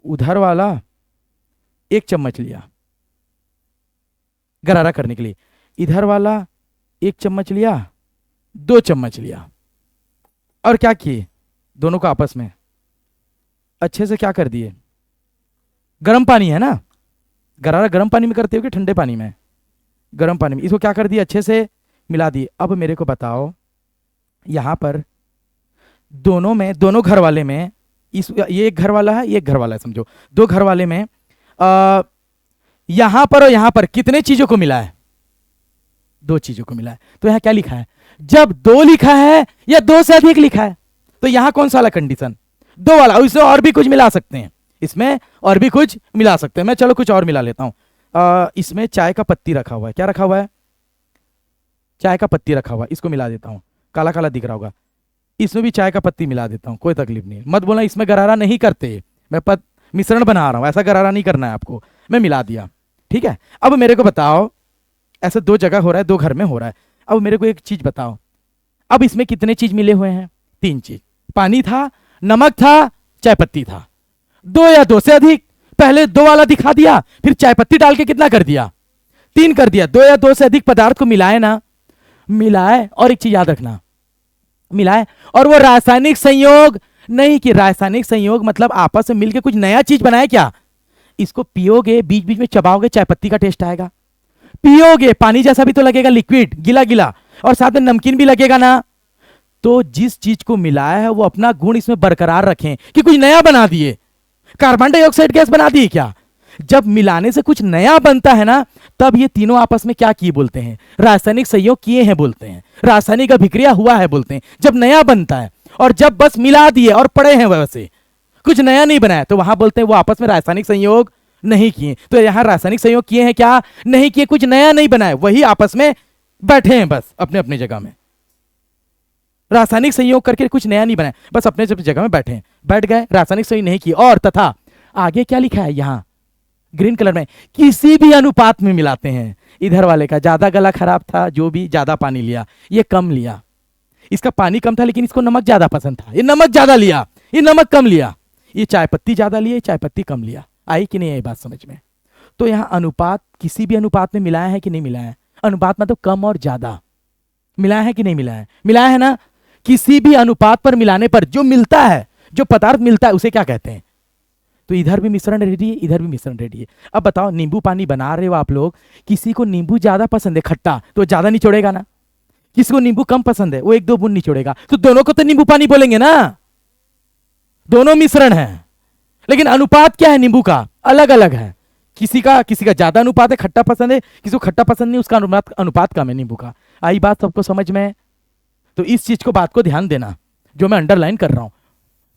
उधर वाला 1 चम्मच लिया गरारा करने के लिए, इधर वाला 1 चम्मच लिया, 2 चम्मच लिया, और क्या किए? दोनों को आपस में अच्छे से क्या कर दिए? गर्म पानी है ना, गरारा गर्म पानी में करते हो कि ठंडे पानी में? गर्म पानी में। इसको क्या कर दिया? अच्छे से मिला दिए। अब मेरे को बताओ, यहां पर दोनों में, दोनों घर वाले में, ये एक घर वाला है, ये एक घर वाला है, समझो 2 घर वाले में यहां पर और यहां पर कितने चीजों को मिला है? 2 चीजों को मिला है। तो यहां क्या लिखा है? जब 2 लिखा है या 2 से अधिक लिखा है, तो यहां कौन सा वाला कंडीशन? 2 वाला। इसमें और भी कुछ मिला सकते हैं, इसमें और भी कुछ मिला सकते हैं। मैं चलो कुछ और मिला लेता हूं। इसमें चाय का पत्ती रखा हुआ है। क्या रखा हुआ है? चाय का पत्ती रखा हुआ है। इसको मिला देता हूं, काला काला दिख रहा होगा। इसमें भी चाय का पत्ती मिला देता हूं, कोई तकलीफ नहीं। मत बोलना इसमें गरारा नहीं करते, मैं मिश्रण बना रहा हूं, ऐसा गरारा नहीं करना है आपको। मैं मिला दिया, ठीक है। अब मेरे को बताओ, ऐसे 2 जगह हो रहा है, 2 घर में हो रहा है। अब मेरे को एक चीज बताओ, अब इसमें कितने चीज मिले हुए हैं? 3 चीज। पानी था, नमक था, चाय पत्ती था। 2 या 2 से अधिक। पहले 2 वाला दिखा दिया, फिर चाय पत्ती डाल के कितना कर दिया? 3 कर दिया। 2 या 2 से अधिक पदार्थ को मिलाए ना, मिलाए। और एक चीज याद रखना, मिलाए और वो रासायनिक संयोग नहीं कि रासायनिक संयोग मतलब आपस में मिलके कुछ नया चीज बनाए क्या? इसको पियोगे, बीच बीच में चबाओगे, चाय पत्ती का टेस्ट आएगा। पियोगे, पानी जैसा भी तो लगेगा, लिक्विड, गीला गीला, और साथ में नमकीन भी लगेगा ना। तो जिस चीज को मिलाया है वो अपना गुण इसमें बरकरार रखें कि कुछ नया बना दिए। कार्बन डाइऑक्साइड गैस बना दी क्या? जब मिलाने से कुछ नया बनता है ना, तब ये तीनों आपस में क्या किए बोलते हैं? रासायनिक संयोग किए हैं बोलते हैं, रासायनिक अभिक्रिया हुआ है बोलते हैं। जब नया बनता है, और जब बस मिला दिए और पड़े हैं वैसे, कुछ नया नहीं बनाया, तो वहां बोलते हैं वो आपस में रासायनिक संयोग नहीं किए। तो यहां रासायनिक संयोग किए हैं क्या? नहीं किए, कुछ नया नहीं बनाया, वही आपस में बैठे हैं बस अपने अपनी जगह में। रासायनिक संयोग करके कुछ नया नहीं बनाया, बस अपने जगह में बैठे हैं, बैठ गए, रासायनिक संयोग नहीं किए। और तथा आगे क्या लिखा है यहां ग्रीन कलर में? किसी भी अनुपात में मिलाते हैं। इधर वाले का ज्यादा गला खराब था, जो भी ज्यादा पानी लिया, ये कम लिया। इसका पानी कम था लेकिन इसको नमक ज्यादा पसंद था, ये नमक ज्यादा लिया, ये नमक कम लिया। ये चाय पत्ती ज्यादा लिए, चाय पत्ती कम लिया। आई कि नहीं आई बात समझ में? तो यहां अनुपात किसी भी अनुपात में मिलाया है कि नहीं मिलाया है? अनुपात मतलब कम और ज्यादा मिलाया है कि नहीं मिलाया है? मिलाया है ना। किसी भी अनुपात पर मिलाने पर जो मिलता है, जो पदार्थ मिलता है, उसे क्या कहते हैं? तो इधर भी मिश्रण रेडी है, इधर भी मिश्रण रेडी है। अब बताओ, नींबू पानी बना रहे हो आप लोग, किसी को नींबू ज्यादा पसंद है खट्टा, तो ज्यादा निचोड़ेगा ना। किसी को नींबू कम पसंद है, वो 1-2 बूंद निचोड़ेगा। तो दोनों को तो नींबू पानी बोलेंगे ना, दोनों मिश्रण है, लेकिन अनुपात क्या है नींबू का? अलग अलग है। किसी का ज्यादा अनुपात है, खट्टा पसंद है, किसी को खट्टा पसंद नहीं, उसका अनुपात कम है नींबू का। आई बात सबको समझ में? तो इस चीज को, बात को ध्यान देना, जो मैं अंडरलाइन कर रहा हूं।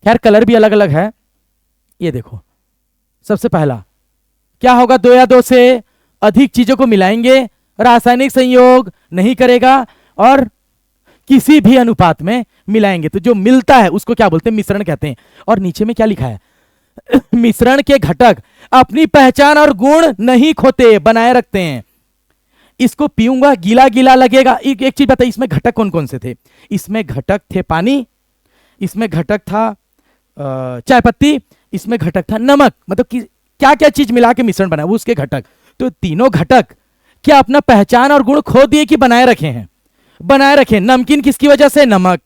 खैर कलर भी अलग अलग है। ये देखो, सबसे पहला क्या होगा? 2 या 2 से अधिक चीजों को मिलाएंगे, रासायनिक संयोग नहीं करेगा, और किसी भी अनुपात में मिलाएंगे, तो जो मिलता है उसको क्या बोलते हैं? मिश्रण कहते हैं। और नीचे में क्या लिखा है? मिश्रण के घटक अपनी पहचान और गुण नहीं खोते, बनाए रखते हैं। इसको पीऊंगा, गीला गीला लगेगा। एक चीज बताइए, इसमें घटक कौन कौन से थे? इसमें घटक थे पानी, इसमें घटक था चाय पत्ती, इसमें घटक था नमक। मतलब क्या क्या चीज मिला के मिश्रण बना, वो उसके घटक। तो तीनों घटक क्या अपना पहचान और गुण खो दिए कि बनाए रखे हैं? बनाए रखे। नमकीन किसकी वजह से? नमक।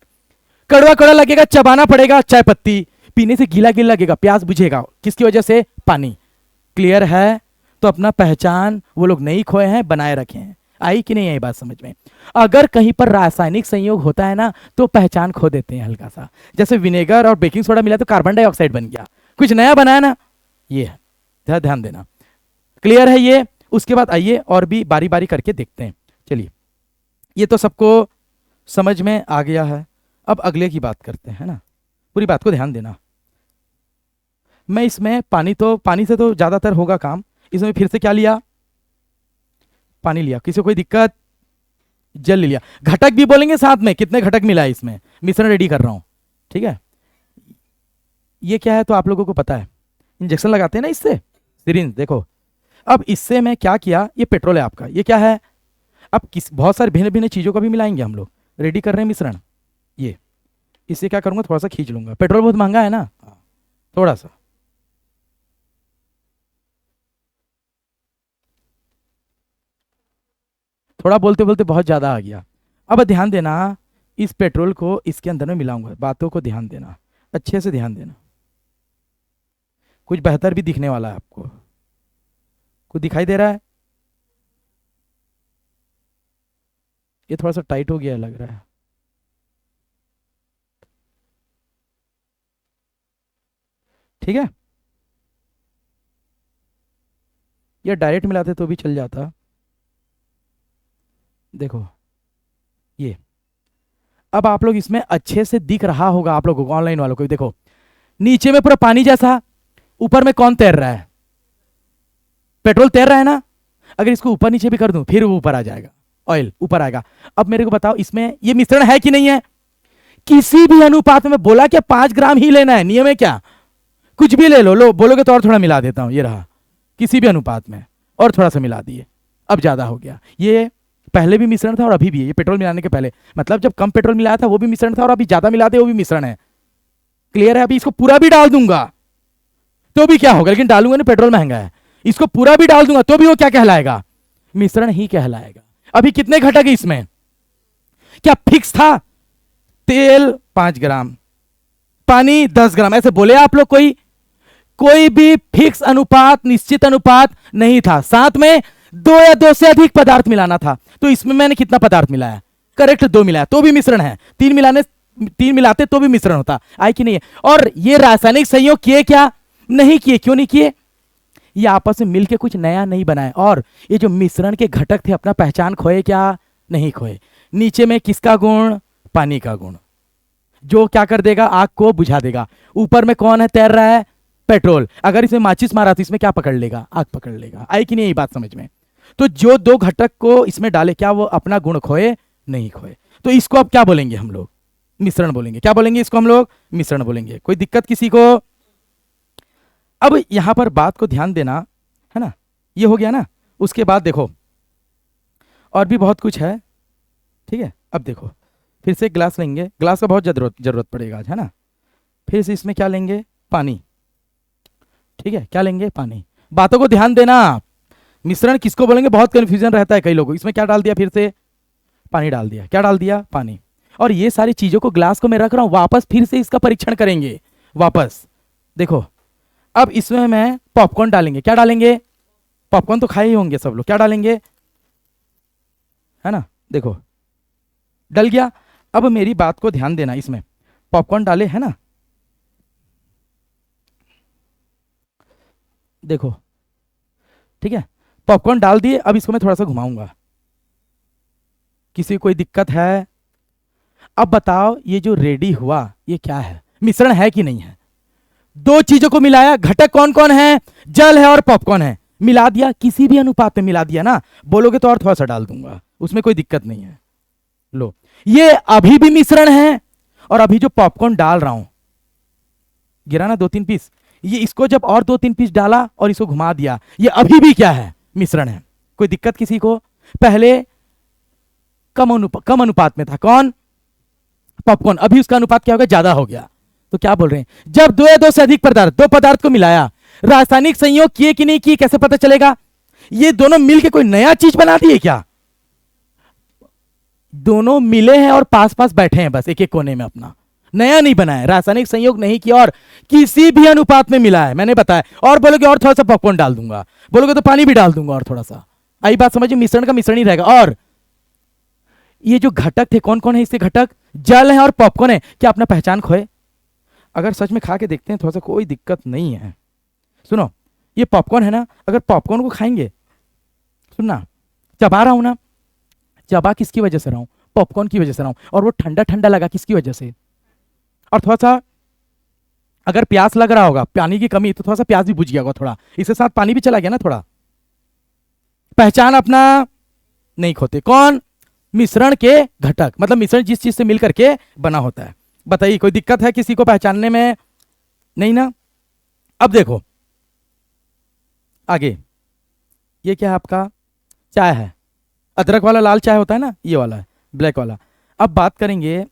कड़वा कड़वा लगेगा, चबाना पड़ेगा, चाय पत्ती। पीने से गीला गीला लगेगा, प्यास बुझेगा, किसकी वजह से? पानी। क्लियर है? तो अपना पहचान वो लोग नहीं खोए हैं, बनाए रखे हैं। आई कि नहीं आई बात समझ में? अगर कहीं पर रासायनिक संयोग होता है ना, तो पहचान खो देते हैं हल्का सा। जैसे विनेगर और बेकिंग सोडा मिला तो कार्बन डाइऑक्साइड बन गया, कुछ नया बनाया ना। ये है, ध्यान देना। क्लियर है ये? उसके बाद आइए और भी बारी बारी करके देखते हैं। चलिए, ये तो सबको समझ में आ गया है। अब अगले की बात करते हैं ना, पूरी बात को ध्यान देना। मैं इसमें पानी से तो ज्यादातर होगा काम। इसमें फिर से क्या लिया? पानी लिया। किसी को कोई दिक्कत? जल लिया। घटक भी बोलेंगे साथ में, कितने घटक मिला है इसमें, मिश्रण रेडी कर रहा हूं, ठीक है। ये क्या है तो आप लोगों को पता है, इंजेक्शन लगाते हैं ना इससे, सिरिंज। देखो, अब इससे मैं क्या किया, ये पेट्रोल है आपका, ये क्या है? अब बहुत सारे भिन्न भिन्न चीजों का भी मिलाएंगे हम लोग। रेडी कर रहे हैं मिश्रण, ये इसे क्या करूंगा, थोड़ा सा खींच लूंगा। पेट्रोल बहुत महंगा है ना, थोड़ा सा। थोड़ा बोलते बोलते बहुत ज्यादा आ गया। अब ध्यान देना, इस पेट्रोल को इसके अंदर में मिलाऊंगा, बातों को ध्यान देना, अच्छे से ध्यान देना। कुछ बेहतर भी दिखने वाला है आपको, कुछ दिखाई दे रहा है? ये थोड़ा सा टाइट हो गया लग रहा है। ठीक है, ये डायरेक्ट मिलाते तो भी चल जाता। देखो ये, अब आप लोग इसमें अच्छे से दिख रहा होगा आप लोगों को, ऑनलाइन वालों को। देखो नीचे में पूरा पानी जैसा, ऊपर में कौन तैर रहा है? पेट्रोल तैर रहा है ना। अगर इसको ऊपर नीचे भी कर दूं फिर वो ऊपर आ जाएगा, ऑयल ऊपर आएगा। अब मेरे को बताओ इसमें ये मिश्रण है कि नहीं है? किसी भी अनुपात में बोला कि 5 ग्राम ही लेना है, नियम है क्या? कुछ भी ले लो, लो बोलोगे तो और थोड़ा मिला देता हूं, ये रहा किसी भी अनुपात में, और थोड़ा सा मिला दिए, अब ज्यादा हो गया। ये पहले भी मिश्रण था और अभी भी है, ये पेट्रोल मिलाने के पहले, मतलब जब कम पेट्रोल मिलाया था वो भी मिश्रण था, और अभी ज्यादा मिला दे वो भी मिश्रण है। क्लियर है? अभी इसको पूरा भी डाल दूंगा तो भी क्या होगा, लेकिन डालूंगा ना, पेट्रोल महंगा है। इसको पूरा भी डाल दूंगा तो भी वो क्या कहलाएगा? मिश्रण ही कहलाएगा। अभी कितने घटक है इसमें? क्या फिक्स था? तेल 5 ग्राम, पानी 10 ग्राम, ऐसे बोले आप लोग? कोई भी फिक्स अनुपात, निश्चित अनुपात नहीं था। साथ में 2 या 2 से अधिक पदार्थ मिलाना था, तो इसमें मैंने कितना पदार्थ मिलाया? करेक्ट, 2 मिलाया, तो भी मिश्रण है। 3 मिलाते तो भी मिश्रण होता, आए कि नहीं है? और ये रासायनिक संयोग किए क्या? नहीं किए। क्यों नहीं किए? ये आपस में मिलके कुछ नया नहीं बनाए। और ये जो मिश्रण के घटक थे अपना पहचान खोए क्या? नहीं खोए। नीचे में किसका गुण? पानी का गुण, जो क्या कर देगा? आग को बुझा देगा। ऊपर में कौन है तैर रहा है? पेट्रोल। अगर इसमें माचिस मारा तो इसमें क्या पकड़ लेगा? आग पकड़ लेगा। आई कि नहीं यही बात समझ में? तो जो 2 घटक को इसमें डाले, क्या वो अपना गुण खोए? नहीं खोए। तो इसको अब क्या बोलेंगे हम लोग? मिश्रण बोलेंगे। क्या बोलेंगे इसको हम लोग? मिश्रण बोलेंगे। कोई दिक्कत किसी को? अब यहां पर बात को ध्यान देना है ना, ये हो गया ना। उसके बाद देखो और भी बहुत कुछ है, ठीक है। अब देखो फिर से एक गिलास लेंगे, गिलास का बहुत जरूरत पड़ेगा आज, है ना। फिर से इसमें क्या लेंगे? पानी, ठीक है। क्या लेंगे? पानी। बातों को ध्यान देना, मिश्रण किसको बोलेंगे बहुत कंफ्यूजन रहता है कई लोगों को। इसमें क्या डाल दिया? फिर से पानी डाल दिया। क्या डाल दिया? पानी। और ये सारी चीजों को ग्लास को मैं रख रहा हूं, वापस फिर से इसका परीक्षण करेंगे वापस। देखो अब इसमें मैं पॉपकॉर्न डालेंगे। क्या डालेंगे? पॉपकॉर्न तो खाए ही होंगे सब लोग। क्या डालेंगे? है ना, देखो डल गया। अब मेरी बात को ध्यान देना, इसमें पॉपकॉर्न डाले है ना, देखो ठीक है, पॉपकॉर्न डाल दिए। अब इसको मैं थोड़ा सा घुमाऊंगा। किसी को कोई दिक्कत है? अब बताओ ये जो रेडी हुआ ये क्या है? मिश्रण है कि नहीं है? 2 चीजों को मिलाया, घटक कौन कौन है? जल है और पॉपकॉर्न है। मिला दिया, किसी भी अनुपात में मिला दिया ना। बोलोगे तो और थोड़ा सा डाल दूंगा, उसमें कोई दिक्कत नहीं है। लो ये अभी भी मिश्रण है, और अभी जो पॉपकॉर्न डाल रहा हूं, गिरा ना 2-3 पीस, ये इसको जब और 2-3 पीस डाला और इसको घुमा दिया, ये अभी भी क्या है? मिश्रण है। कोई दिक्कत किसी को? पहले कम अनुपात में था कौन? पॉपकॉर्न। अभी उसका अनुपात क्या हो गया? ज्यादा हो गया। तो क्या बोल रहे हैं? जब 2 या 2 से अधिक पदार्थ, 2 पदार्थ को मिलाया, रासायनिक संयोग किए कि नहीं किए, कैसे पता चलेगा? ये दोनों मिलके कोई नया चीज बना दिए क्या? दोनों मिले हैं और पास पास बैठे हैं बस एक एक कोने में, अपना नया नहीं बनाया, रासायनिक संयोग नहीं किया, और किसी भी अनुपात में मिला है, मैंने बताया। और बोलोगे और थोड़ा सा पॉपकॉर्न डाल दूंगा, बोलोगे तो पानी भी डाल दूंगा और थोड़ा सा। आई बात समझिए, मिश्रण का मिश्रण ही रहेगा। और ये जो घटक थे कौन कौन है इसके घटक? जल है और पॉपकॉर्न है। क्या अपना पहचान खोए? अगर सच में खा के देखते हैं थोड़ा सा, कोई दिक्कत नहीं है। सुनो ये पॉपकॉर्न है ना, अगर पॉपकॉर्न को खाएंगे, सुनना, चबा रहा हूं ना, चबा किसकी वजह से रहा हूं? पॉपकॉर्न की वजह से रहा हूं। और वो ठंडा ठंडा लगा किसकी वजह से? और थोड़ा सा अगर प्यास लग रहा होगा, पानी की कमी, तो थोड़ा सा प्यास भी बुझ गया होगा थोड़ा, इसके साथ पानी भी चला गया ना थोड़ा। पहचान अपना नहीं खोते। कौन? मिश्रण के घटक, मतलब मिश्रण जिस चीज से मिलकर के बना होता है। बताइए कोई दिक्कत है किसी को पहचानने में? नहीं ना। अब देखो आगे, ये क्या है आपका? चाय है। अदरक वाला लाल चाय होता है ना, ये वाला है ब्लैक वाला। अब बात करेंगे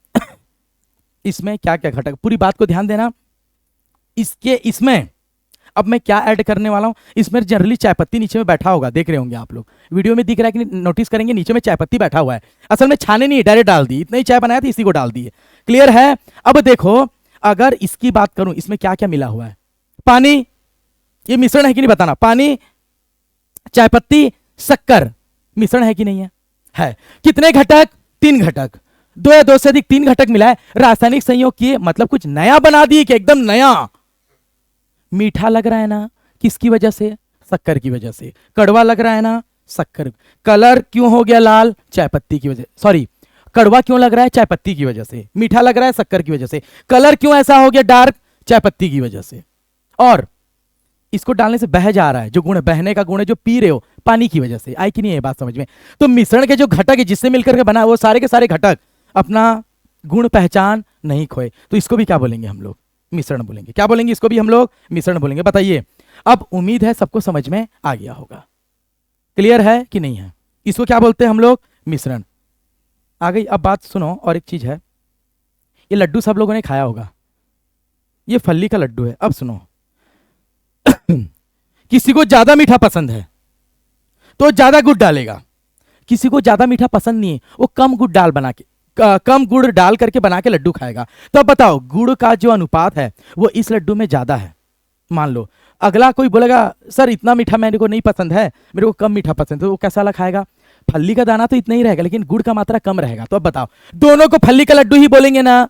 इसमें क्या क्या घटक, पूरी बात को ध्यान देना। इसमें अब मैं क्या ऐड करने वाला हूं, इसमें जनरली चाय पत्ती नीचे में बैठा होगा, देख रहे होंगे आप लोग, वीडियो में दिख रहा है कि नोटिस करेंगे नीचे में चाय पत्ती बैठा हुआ है। असल में छाने नहीं, डायरेक्ट डाल दी, इतना ही चाय बनाया था इसी को डाल दिए। क्लियर है? अब देखो अगर इसकी बात करूं, इसमें क्या क्या मिला हुआ है, पानी, ये मिश्रण है कि नहीं बताना, पानी, चाय पत्ती, शक्कर, मिश्रण है कि नहीं है? है। कितने घटक? 3 घटक, 2 या 2 से अधिक 3 घटक मिला है, रासायनिक संयोग किए, मतलब कुछ नया बना दिए कि एकदम नया। मीठा लग रहा है ना, किसकी वजह से? शक्कर की वजह से। कड़वा लग रहा है ना, शक्कर। कलर क्यों हो गया लाल? चाय पत्ती की वजह, सॉरी, कड़वा क्यों लग रहा है? चाय पत्ती की वजह से। मीठा लग रहा है शक्कर की वजह से। कलर क्यों ऐसा हो गया डार्क? चाय पत्ती की वजह से। और इसको डालने से बह जा रहा है, जो गुण है, बहने का गुण है, जो पी रहे हो, पानी की वजह से। आई कि नहीं है बात समझ में? तो मिश्रण के जो घटक है जिससे मिलकर के बना, वो सारे के सारे घटक अपना गुण पहचान नहीं खोए, तो इसको भी क्या बोलेंगे हम लोग? मिश्रण बोलेंगे। क्या बोलेंगे? इसको भी हम लोग मिश्रण बोलेंगे। बताइए, अब उम्मीद है सबको समझ में आ गया होगा। क्लियर है कि नहीं है? इसको क्या बोलते हैं हम लोग? मिश्रण। आ गई। अब बात सुनो, और एक चीज है, ये लड्डू सब लोगों ने खाया होगा, ये फल्ली का लड्डू है। अब सुनो, किसी को ज्यादा मीठा पसंद है तो ज्यादा गुड़ डालेगा, किसी को ज्यादा मीठा पसंद नहीं है, वो कम गुड़ डाल बना के कम गुड़ डाल करके बना के लड्डू खाएगा। तो अब बताओ, गुड़ का जो अनुपात है वो इस लड्डू में ज्यादा है। मान लो अगला कोई बोलेगा सर इतना मीठा मेरे को नहीं पसंद है, मेरे को कम मीठा पसंद है, तो वो कैसा वाला खाएगा? फल्ली का दाना तो इतना ही रहेगा, लेकिन गुड़ का मात्रा कम रहेगा। तो अब बताओ, दोनों को फल्ली का लड्डू ही बोलेंगे ना,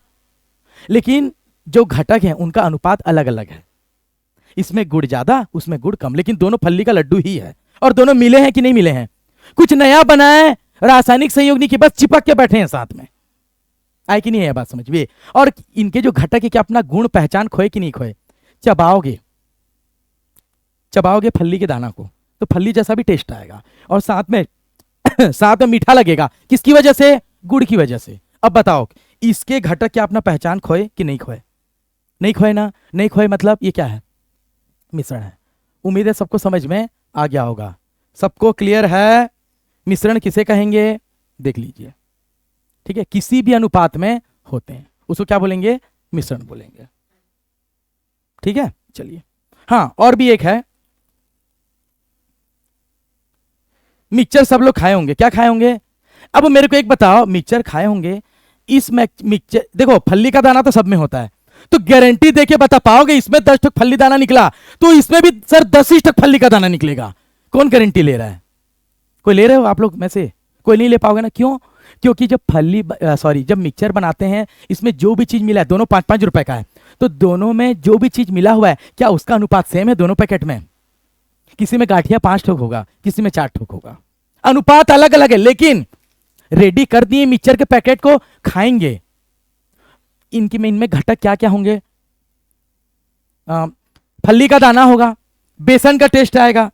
लेकिन जो घटक है उनका अनुपात अलग अलग है। इसमें गुड़ ज्यादा, उसमें गुड़ कम, लेकिन दोनों फल्ली का लड्डू ही है। और दोनों मिले हैं कि नहीं मिले हैं? कुछ नया बनाए, रासायनिक संयोग नहीं कि बस चिपक के बैठे हैं साथ में। आए कि नहीं है बात समझ में? और इनके जो घटक है, क्या अपना गुण पहचान खोए कि नहीं खोए? चबाओगे, चबाओगे फल्ली के दाना को तो फल्ली जैसा भी टेस्ट आएगा, और साथ में साथ में मीठा लगेगा। किसकी वजह से? गुड़ की वजह से। अब बताओ, इसके घटक क्या अपना पहचान खोए कि नहीं खोए? नहीं खोए ना। नहीं खोए मतलब ये क्या है? मिश्रण है। उम्मीद है सबको समझ में आ गया होगा, सबको क्लियर है? मिश्रण किसे कहेंगे? देख लीजिए, ठीक है, किसी भी अनुपात में होते हैं उसको क्या बोलेंगे? मिश्रण बोलेंगे। ठीक है, चलिए। हाँ, और भी एक है, मिक्सचर सब लोग खाए होंगे। क्या खाए होंगे? अब मेरे को एक बताओ, मिक्सचर खाए होंगे, इस मिक्सचर देखो फल्ली का दाना तो सब में होता है, तो गारंटी देके बता पाओगे इसमें 10 टक फल्ली दाना निकला तो इसमें भी सर 10 ही टक फल्ली का दाना निकलेगा? कौन गारंटी ले रहा है? कोई ले रहे हो आप लोग में से? कोई नहीं ले पाओगे ना। क्यों? क्योंकि जब मिक्सचर बनाते हैं, इसमें जो भी चीज मिला है, दोनों 5-5 रुपए का है, तो दोनों में जो भी चीज मिला हुआ है, क्या उसका अनुपात सेम है दोनों पैकेट में? किसी में गाठिया 5 ठोक होगा, किसी में 4 ठोक होगा, अनुपात अलग अलग है। लेकिन रेडी कर दिए मिक्सचर के पैकेट को, खाएंगे, इनमें घटक क्या क्या होंगे? फल्ली का दाना होगा, बेसन का टेस्ट आएगा,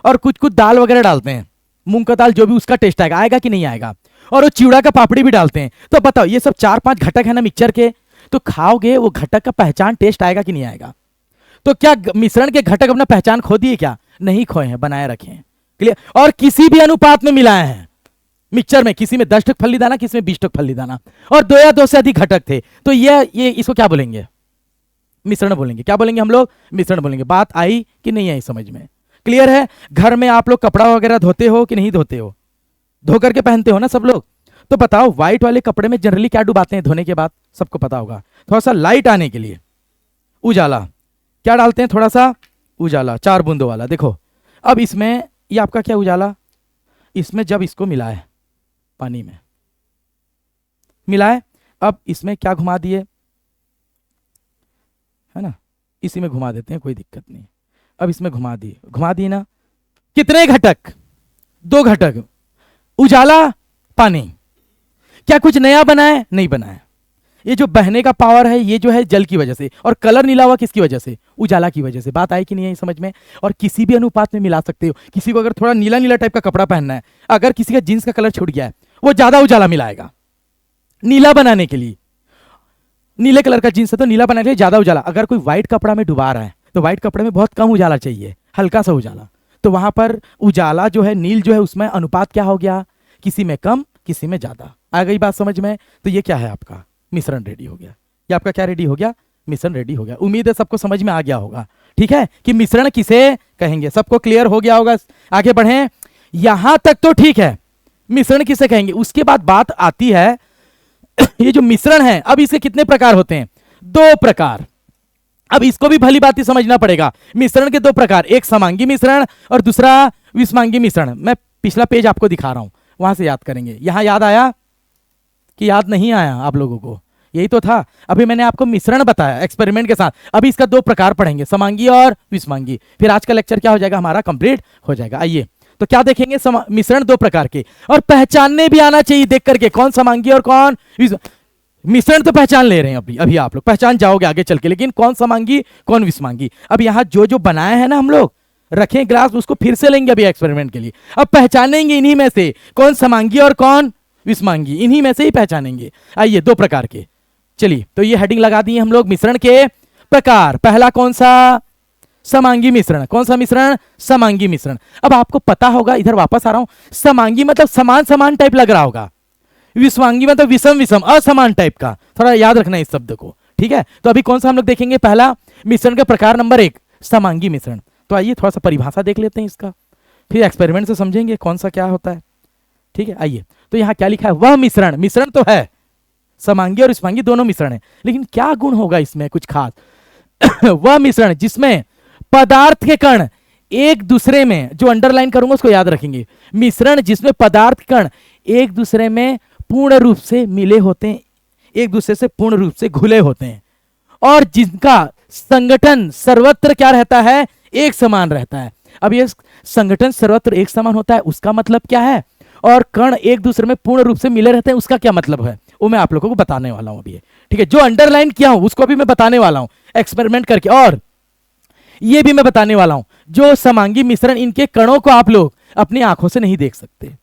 और कुछ कुछ दाल वगैरह डालते हैं, मूंग का दाल, जो भी उसका टेस्ट आएगा। आएगा कि नहीं आएगा? और वो चिवड़ा का पापड़ी भी डालते हैं। तो बताओ, ये सब 4-5 घटक है ना मिक्सचर के, तो खाओगे वो घटक का पहचान टेस्ट आएगा कि नहीं आएगा? तो क्या मिश्रण के घटक अपना पहचान खो दिए? क्या नहीं खोए हैं, बनाए रखे हैं। क्लियर? और किसी भी अनुपात में मिलाए हैं मिक्सचर में, किसी में 10 टक फल्ली दाना, किसी में 20 टक फल्ली दाना, और 2 या 2 से अधिक घटक थे, तो ये इसको क्या बोलेंगे? मिश्रण बोलेंगे। क्या बोलेंगे हम लोग? मिश्रण बोलेंगे। बात आई कि नहीं आई समझ में? क्लियर है? घर में आप लोग कपड़ा वगैरह धोते हो कि नहीं धोते हो? धो करके पहनते हो ना सब लोग। तो बताओ, व्हाइट वाले कपड़े में जनरली क्या डुबाते हैं धोने के बाद? सबको पता होगा, थोड़ा सा लाइट आने के लिए उजाला। क्या डालते हैं? थोड़ा सा उजाला, 4 बूंदों वाला। देखो अब इसमें ये आपका क्या उजाला, इसमें जब इसको मिलाए, पानी में मिलाए, अब इसमें क्या घुमा दिए, है ना, इसी में घुमा देते हैं, कोई दिक्कत नहीं। अब इसमें घुमा दिए ना। कितने घटक? 2 घटक, उजाला, पानी। क्या कुछ नया बनाए? नहीं बनाया। ये जो बहने का पावर है, ये जो है जल की वजह से, और कलर नीला हुआ किसकी वजह से? उजाला की वजह से। बात आई कि नहीं आई समझ में? और किसी भी अनुपात में मिला सकते हो। किसी को अगर थोड़ा नीला नीला टाइप का कपड़ा पहनना है, अगर किसी का जीन्स का कलर छूट गया है, वो ज्यादा उजाला मिलाएगा नीला बनाने के लिए। नीले कलर का जीन्स है तो नीला बनाने के लिए ज्यादा उजाला। अगर कोई व्हाइट कपड़ा में डुबा रहा है तो व्हाइट कपड़े में बहुत कम उजाला चाहिए, हल्का सा उजाला, तो वहां पर उजाला जो है, नील जो है, उसमें अनुपात क्या हो गया? किसी में कम, किसी में ज्यादा। आ गई बात समझ में? तो ये क्या है आपका मिश्रण रेडी हो गया। ये आपका क्या रेडी हो गया? मिश्रण रेडी हो गया। उम्मीद है सबको समझ में आ गया होगा, ठीक है, कि मिश्रण किसे कहेंगे। सबको क्लियर हो गया होगा? आगे बढ़ें, यहां तक तो ठीक है, मिश्रण किसे कहेंगे। उसके बाद बात आती है ये जो मिश्रण है, अब इसके कितने प्रकार होते हैं? 2 प्रकार। अब इसको भी भली बात ही समझना पड़ेगा। मिश्रण के 2 प्रकार, एक समांगी मिश्रण और दूसरा विषमांगी मिश्रण। मैं पिछला पेज आपको दिखा रहा हूं, वहां से याद करेंगे। यहां याद आया कि याद नहीं आया आप लोगों को? यही तो था। अभी मैंने आपको मिश्रण बताया एक्सपेरिमेंट के साथ। अभी इसका 2 प्रकार पढ़ेंगे, समांगी और विषमांगी। फिर आज का लेक्चर क्या हो जाएगा हमारा? कंप्लीट हो जाएगा। आइए तो क्या देखेंगे? मिश्रण 2 प्रकार के, और पहचानने भी आना चाहिए देख करके कौन समांगी और कौन मिश्रण। तो पहचान ले रहे हैं अभी आप लोग, पहचान जाओगे आगे चल के, लेकिन कौन समांगी कौन विषमांगी। अब यहां जो जो बनाया है ना हम लोग, रखें ग्लास, उसको फिर से लेंगे अभी एक्सपेरिमेंट के लिए। अब पहचानेंगे इन्हीं में से कौन समांगी और कौन विषमांगी, इन्हीं में से ही पहचानेंगे। आइए 2 प्रकार के। चलिए तो ये हेडिंग लगा दी हम लोग, मिश्रण के प्रकार। पहला कौन सा? समांगी मिश्रण। कौन सा मिश्रण? समांगी मिश्रण। अब आपको पता होगा, इधर वापस आ रहा हूं, समांगी मतलब समान समान टाइप लग रहा होगा, विषमांगी मतलब विषम विषम असमान टाइप का। थोड़ा याद रखना इस शब्द को, ठीक है। तो अभी कौन सा हम लोग देखेंगे? पहला मिश्रण का प्रकार नंबर 1 समांगी मिश्रण। तो आइए थोड़ा सा परिभाषा देख लेते हैं इसका, फिर एक्सपेरिमेंट से समझेंगे कौन सा क्या होता है, ठीक है। आइए तो यहां क्या लिखा है? वह मिश्रण, मिश्रण तो है, समांगी और विषमांगी दोनों मिश्रण है, लेकिन क्या गुण होगा इसमें कुछ खास? वह मिश्रण जिसमें पदार्थ के कण एक दूसरे में, जो अंडरलाइन करूंगा उसको याद रखेंगे, मिश्रण जिसमें पदार्थ के कण एक दूसरे में पूर्ण रूप से मिले होते हैं, एक दूसरे से पूर्ण रूप से घुले होते हैं, और जिनका संगठन सर्वत्र क्या रहता है? एक समान रहता है। अब ये संगठन सर्वत्र एक समान होता है, उसका मतलब क्या है? और कण एक दूसरे में पूर्ण रूप से मिले रहते हैं, उसका क्या मतलब है? वो मैं आप लोगों को बताने वाला हूं अभी, ठीक है। जो अंडरलाइन किया हूं उसको भी मैं बताने वाला हूं एक्सपेरिमेंट करके, और ये भी मैं बताने वाला हूं जो समांगी मिश्रण, इनके कणों को आप लोग अपनी आंखों से नहीं देख सकते।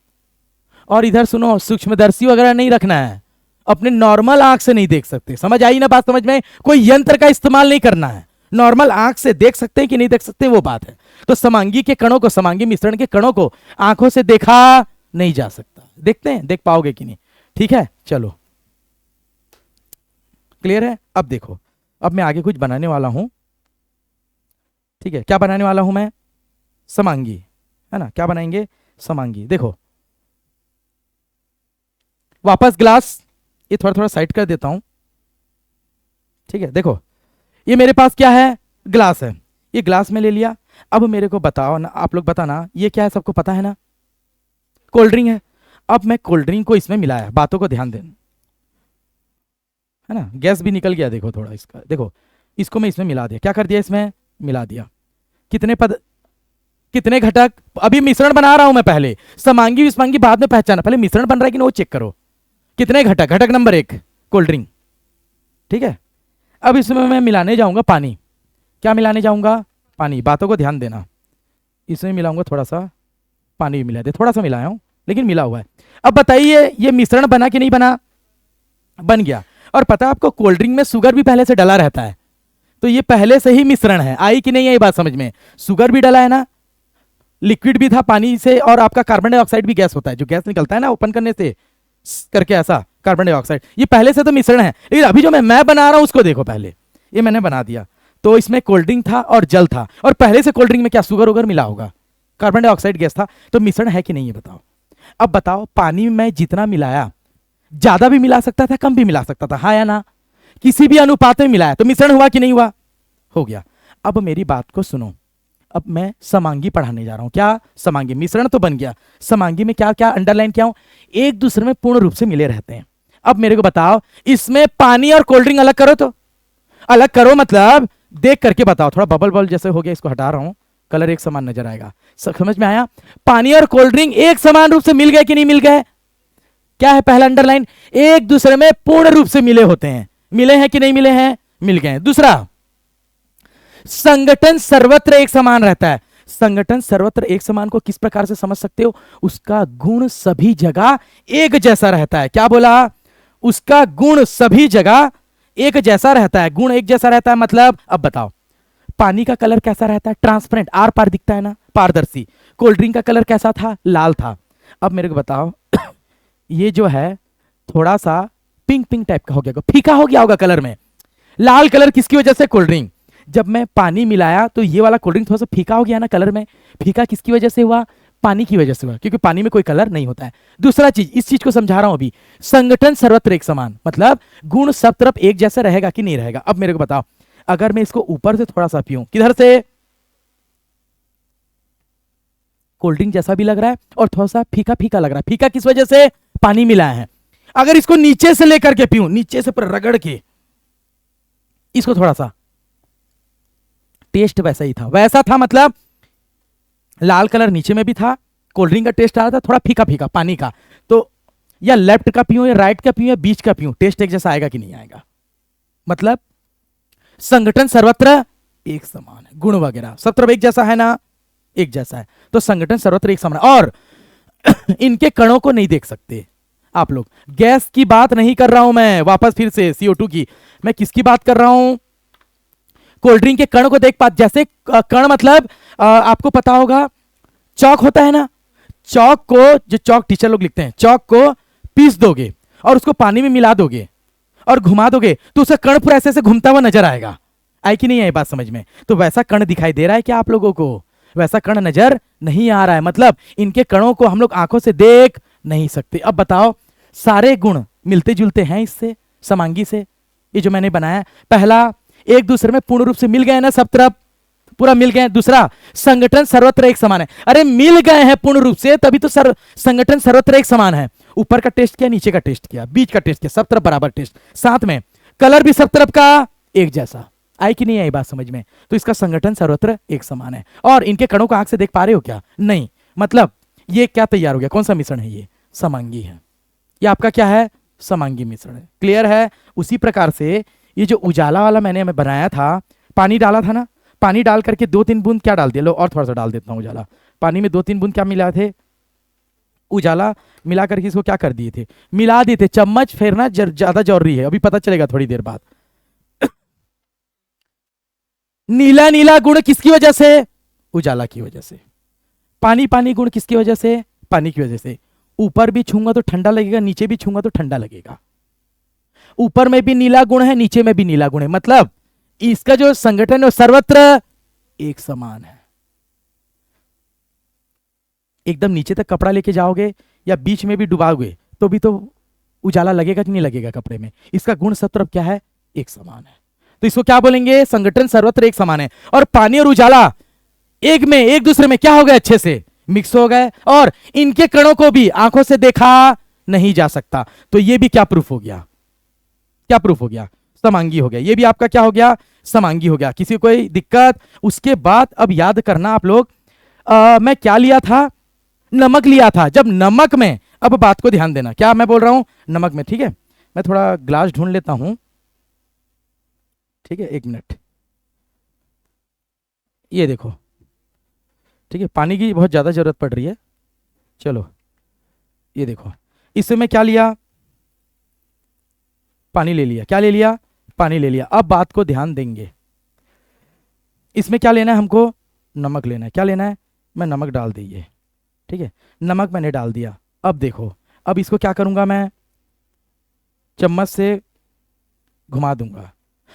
और इधर सुनो, सूक्ष्मदर्शी वगैरह नहीं रखना है, अपने नॉर्मल आंख से नहीं देख सकते। समझ आई ना बात? समझ में? कोई यंत्र का इस्तेमाल नहीं करना है, नॉर्मल आंख से देख सकते हैं कि नहीं देख सकते वो बात है। तो समांगी के कणों को, समांगी मिश्रण के कणों को आंखों से देखा नहीं जा सकता। देखते हैं, देख पाओगे कि नहीं, ठीक है। चलो क्लियर है? अब देखो, अब मैं आगे कुछ बनाने वाला हूं, ठीक है। क्या बनाने वाला हूं मैं? समांगी, है ना। क्या बनाएंगे? समांगी। देखो वापस ग्लास, ये थोड़ा थोड़ा साइड कर देता हूं, ठीक है। देखो ये मेरे पास क्या है? ग्लास है, ये ग्लास में ले लिया। अब मेरे को बताओ ना, आप लोग बताना, ये क्या है? सबको पता है ना, कोल्ड ड्रिंक है। अब मैं कोल्ड ड्रिंक को इसमें मिलाया, बातों को ध्यान देना, है ना। गैस भी निकल गया, देखो थोड़ा इसका, देखो इसको मैं इसमें मिला दिया। क्या कर दिया? इसमें मिला दिया। कितने पद, कितने घटक? अभी मिश्रण बना रहा हूं मैं, पहले समांगी विषमांगी बाद में पहचाना, पहले मिश्रण बन रहा है कि नहीं वो चेक करो। कितने घटक? घटक नंबर 1 कोल्ड ड्रिंक, ठीक है। अब इसमें मैं मिलाने जाऊंगा पानी। क्या मिलाने जाऊंगा? पानी। बातों को ध्यान देना, इसमें मिलाऊंगा थोड़ा सा पानी भी मिला दे, थोड़ा सा मिलाया हूं लेकिन मिला हुआ है। अब बताइए ये मिश्रण बना कि नहीं बना? बन गया। और पता है आपको, कोल्ड ड्रिंक में शुगर भी पहले से डला रहता है, तो ये पहले से ही मिश्रण है। आई कि नहीं है ये बात समझ में? शुगर भी डला है ना, लिक्विड भी था पानी से, और आपका कार्बन डाइऑक्साइड भी गैस होता है, जो गैस निकलता है ना ओपन करने से करके, ऐसा कार्बन डाइऑक्साइड, ये पहले से तो मिश्रण है। लेकिन अभी जो मैं बना रहा हूं उसको देखो, पहले ये मैंने बना दिया, तो इसमें कोल्ड ड्रिंक था और जल था, और पहले से कोल्ड ड्रिंक में क्या शुगर वगर मिला होगा? कार्बन डाइऑक्साइड गैस था, तो मिश्रण है कि नहीं ये बताओ। अब बताओ, पानी में जितना मिलाया, ज्यादा भी मिला सकता था, कम भी मिला सकता था, हाँ या ना? किसी भी अनुपात में मिलाया तो मिश्रण हुआ कि नहीं हुआ? हो गया। अब मेरी बात को सुनो, अब मैं समांगी पढ़ाने जा रहा हूं। क्या? समांगी। मिश्रण तो बन गया, समांगी में क्या क्या अंडरलाइन किया हूं? एक दूसरे में पूर्ण रूप से मिले रहते हैं। अब मेरे को बताओ, इसमें पानी और कोल्ड ड्रिंक अलग करो, तो अलग करो मतलब देख करके बताओ। थोड़ा बबल बबल जैसे हो गया, इसको हटा रहा हूं, कलर एक समान नजर आएगा। समझ में आया? पानी और कोल्ड ड्रिंक एक समान रूप से मिल गए कि नहीं मिल गए? क्या है पहला अंडरलाइन? एक दूसरे में पूर्ण रूप से मिले होते हैं। मिले हैं कि नहीं मिले हैं? मिल गए। दूसरा, संगठन सर्वत्र एक समान रहता है। संगठन सर्वत्र एक समान को किस प्रकार से समझ सकते हो? उसका गुण सभी जगह एक जैसा रहता है। क्या बोला? उसका गुण सभी जगह एक जैसा रहता है। गुण एक जैसा रहता है मतलब, अब बताओ, पानी का कलर कैसा रहता है? ट्रांसपेरेंट, आर पार दिखता है ना, पारदर्शी। कोल्ड ड्रिंक का कलर कैसा था? लाल था। अब मेरे को बताओ, ये जो है थोड़ा सा पिंक पिंक टाइप का हो गया, फीका हो गया होगा कलर में। लाल कलर किसकी वजह से? Cold drink. जब मैं पानी मिलाया तो ये वाला कोल्ड ड्रिंक थोड़ा सा फीका हो गया ना कलर में। फीका किसकी वजह से हुआ? पानी की वजह से हुआ, क्योंकि पानी में कोई कलर नहीं होता है। दूसरा चीज, इस चीज को समझा रहा हूं अभी, संगठन सर्वत्र एक समान, मतलब गुण सब तरफ एक जैसा रहेगा कि नहीं रहेगा। अब मेरे को बताओ, अगर मैं इसको ऊपर से थोड़ा सा पीऊं, किधर से? कोल्ड ड्रिंक जैसा भी लग रहा है और थोड़ा सा फीका फीका लग रहा है। फीका किस वजह से? पानी मिलाया है। अगर इसको नीचे से लेकर के पीऊं, नीचे से पर रगड़ के इसको, थोड़ा सा टेस्ट वैसा ही था, वैसा था, मतलब लाल कलर नीचे में भी था, कोल्ड ड्रिंक का टेस्ट आ रहा था, थोड़ा फीका फीका पानी का। तो या लेफ्ट का पीऊं या राइट का पीऊं या बीच का पीऊं, टेस्ट एक जैसा आएगा कि नहीं आएगा? मतलब संगठन सर्वत्र एक समान है, गुण वगैरह सब तरफ एक जैसा है ना, एक जैसा है, तो संगठन सर्वत्र एक समान है। और इनके कणों को नहीं देख सकते आप लोग। गैस की बात नहीं कर रहा हूं मैं, वापस फिर से CO2 की, मैं किसकी बात कर रहा हूं? कोल्ड ड्रिंक के कण को देख पा, जैसे कण मतलब आपको पता होगा चौक होता है ना, चौक को, जो चौक टीचर लोग लिखते हैं, चौक को पीस दोगे और उसको पानी में मिला दोगे और घुमा दोगे तो उसका कण पूरा ऐसे ऐसे घूमता हुआ नजर आएगा। आई कि नहीं आई बात समझ में? तो वैसा कण दिखाई दे रहा है क्या आप लोगों को? वैसा कण नजर नहीं आ रहा है, मतलब इनके कणों को हम लोग आंखों से देख नहीं सकते। अब बताओ, सारे गुण मिलते जुलते हैं इससे, समांगी से, ये जो मैंने बनाया। पहला, एक दूसरे में पूर्ण रूप से मिल गए ना, सब तरफ पूरा मिल गए। दूसरा, संगठन सर्वत्र एक समान है। अरे मिल गए हैं पूर्ण रूप से, तभी तो संगठन सर्वत्र एक समान है। ऊपर का टेस्ट किया, नीचे का टेस्ट किया, बीच का टेस्ट किया, सब तरफ बराबर टेस्ट। साथ में कलर भी सब तरफ का एक जैसा। आई कि नहीं आई बात समझ में? तो इसका संगठन सर्वत्र एक समान है। और इनके कणों को आंख से देख पा रहे हो क्या? नहीं। मतलब ये क्या तैयार हो गया? कौन सा मिश्रण है ये? समांगी है। ये आपका क्या है? समांगी मिश्रण है। क्लियर है? उसी प्रकार से ये जो उजाला वाला मैंने बनाया था, पानी डाला था ना, पानी डाल करके 2-3 बूंद क्या डाल दिया? लो और थोड़ा सा डाल देता हूं उजाला। पानी में 2-3 बूंद क्या मिला थे? उजाला मिला करके इसको क्या कर दिए थे? मिला दिए थे। चम्मच फेरना ज्यादा जरूरी है, अभी पता चलेगा थोड़ी देर बाद। नीला नीला गुण किसकी वजह से? उजाला की वजह से। पानी पानी गुण किसकी वजह से? पानी की वजह से। ऊपर भी छूंगा तो ठंडा लगेगा, नीचे भी छूंगा तो ठंडा लगेगा। ऊपर में भी नीला गुण है, नीचे में भी नीला गुण है, मतलब इसका जो संगठन है सर्वत्र एक समान है। एकदम नीचे तक कपड़ा लेके जाओगे या बीच में भी डुबाओगे तो भी तो उजाला लगेगा कि नहीं लगेगा कपड़े में? इसका गुण सब तरफ क्या है? एक समान है। तो इसको क्या बोलेंगे? संगठन सर्वत्र एक समान है। और पानी और उजाला एक दूसरे में क्या हो गए? अच्छे से मिक्स हो गए, और इनके कणों को भी आंखों से देखा नहीं जा सकता। तो ये भी क्या प्रूफ हो गया? क्या प्रूफ हो गया? समांगी हो गया। ये भी आपका क्या हो गया? समांगी हो गया। किसी को कोई दिक्कत? उसके बाद अब याद करना आप लोग, मैं क्या लिया था? नमक लिया था। जब नमक में, अब बात को ध्यान देना, क्या मैं बोल रहा हूं? नमक में, ठीक है। मैं थोड़ा ग्लास ढूंढ लेता हूं, ठीक है, 1 मिनट। ये देखो, ठीक है, पानी की बहुत ज्यादा जरूरत पड़ रही है। चलो ये देखो, इससे मैं क्या लिया? पानी ले लिया। क्या ले लिया? पानी ले लिया। अब बात को ध्यान देंगे, इसमें क्या लेना है हमको? नमक लेना है। क्या लेना है? मैं नमक डाल दीजिए, ठीक है, नमक मैंने डाल दिया। अब देखो, अब इसको क्या करूंगा? मैं चम्मच से घुमा दूंगा।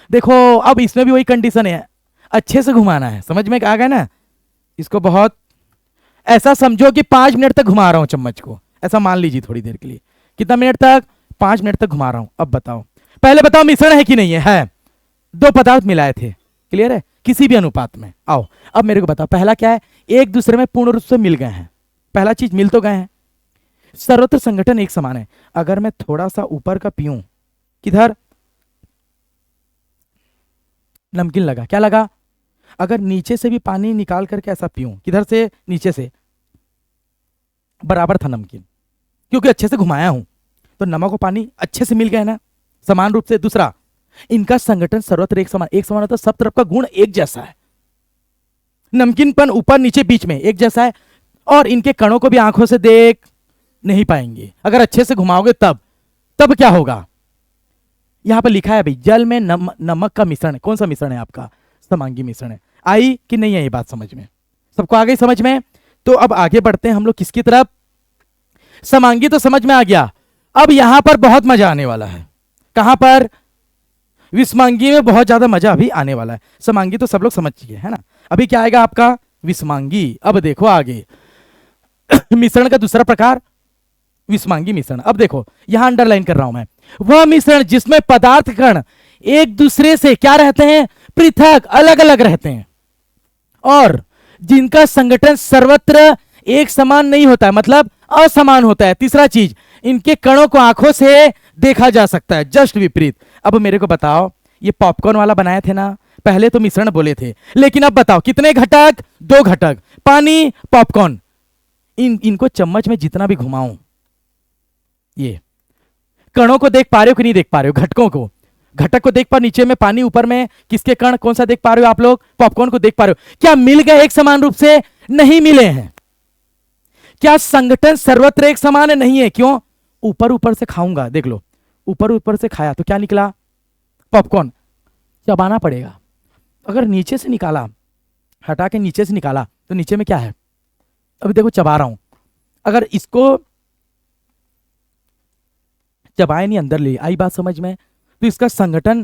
देखो अब इसमें भी वही कंडीशन है, अच्छे से घुमाना है। समझ में आ गया ना? इसको बहुत ऐसा समझो कि 5 मिनट तक घुमा रहा हूं चम्मच को, ऐसा मान लीजिए थोड़ी देर के लिए। कितना मिनट तक? 5 मिनट तक घुमा रहा हूं। अब बताओ, पहले बताओ मिश्रण है कि नहीं है? है। 2 पदार्थ मिलाए थे, क्लियर है, किसी भी अनुपात में। आओ अब मेरे को बताओ, पहला क्या है? एक दूसरे में पूर्ण रूप से मिल गए हैं। पहला चीज, मिल तो गए हैं। सर्वत्र संगठन एक समान है। अगर मैं थोड़ा सा ऊपर का पीऊं, किधर? नमकीन लगा। क्या लगा? अगर नीचे से भी पानी निकाल करके ऐसा पीऊं, किधर से? नीचे से, बराबर था नमकीन, क्योंकि अच्छे से घुमाया हूं, तो नमक और पानी अच्छे से मिल गए ना, समान रूप से। दूसरा, इनका संगठन सर्वत्र एक समान। एक समान होता है सब तरफ का गुण एक जैसा है। नमकीनपन ऊपर नीचे बीच में एक जैसा है, और इनके कणों को भी आंखों से देख नहीं पाएंगे। अगर अच्छे से घुमाओगे तब क्या होगा? यहां पर लिखा है भाई, जल में नमक का मिश्रण है। कौन सा मिश्रण है आपका? समांगी मिश्रण है। आई कि नहीं आई बात समझ में? सबको आ गई समझ में? तो अब आगे बढ़ते हैं हम लोग किसकी तरफ? समांगी तो समझ में आ गया, अब यहां पर बहुत मजा आने वाला है। कहां पर? विस्मांगी में बहुत ज्यादा मजा अभी आने वाला है। समांगी तो सब लोग समझ चुके हैं ना। अभी क्या आएगा आपका? विस्मांगी। अब देखो आगे मिश्रण का दूसरा प्रकार विस्मांगी मिश्रण। अब देखो यहां अंडरलाइन कर रहा हूं मैं, वह मिश्रण जिसमें पदार्थ कण एक दूसरे से क्या रहते हैं? पृथक, अलग अलग रहते हैं, और जिनका संगठन सर्वत्र एक समान नहीं होता है, मतलब असमान होता है। तीसरा चीज, इनके कणों को आंखों से देखा जा सकता है, जस्ट विपरीत। अब मेरे को बताओ, ये पॉपकॉर्न वाला बनाए थे ना, पहले तो मिश्रण बोले थे, लेकिन अब बताओ कितने घटक? 2 घटक, पानी, पॉपकॉर्न। इनको चम्मच में जितना भी घुमाऊं, ये कणों को देख पा रहे हो कि नहीं देख पा रहे हो? घटकों को, घटक को देख पा, नीचे में पानी, ऊपर में किसके कण, कौन सा देख पा रहे हो आप लोग? पॉपकॉर्न को देख पा रहे हो। क्या मिल गए एक समान रूप से? नहीं मिले हैं। क्या संगठन सर्वत्र एक समान है? नहीं है। क्यों? ऊपर ऊपर से खाऊंगा, देख लो, ऊपर ऊपर से खाया तो क्या निकला? पॉपकॉर्न। चबाना पड़ेगा। अगर नीचे से निकाला, हटा के नीचे से निकाला, तो नीचे में क्या है? अभी देखो चबा रहा हूं, अगर इसको चबाए नहीं, अंदर ले आई, बात समझ में? तो इसका संगठन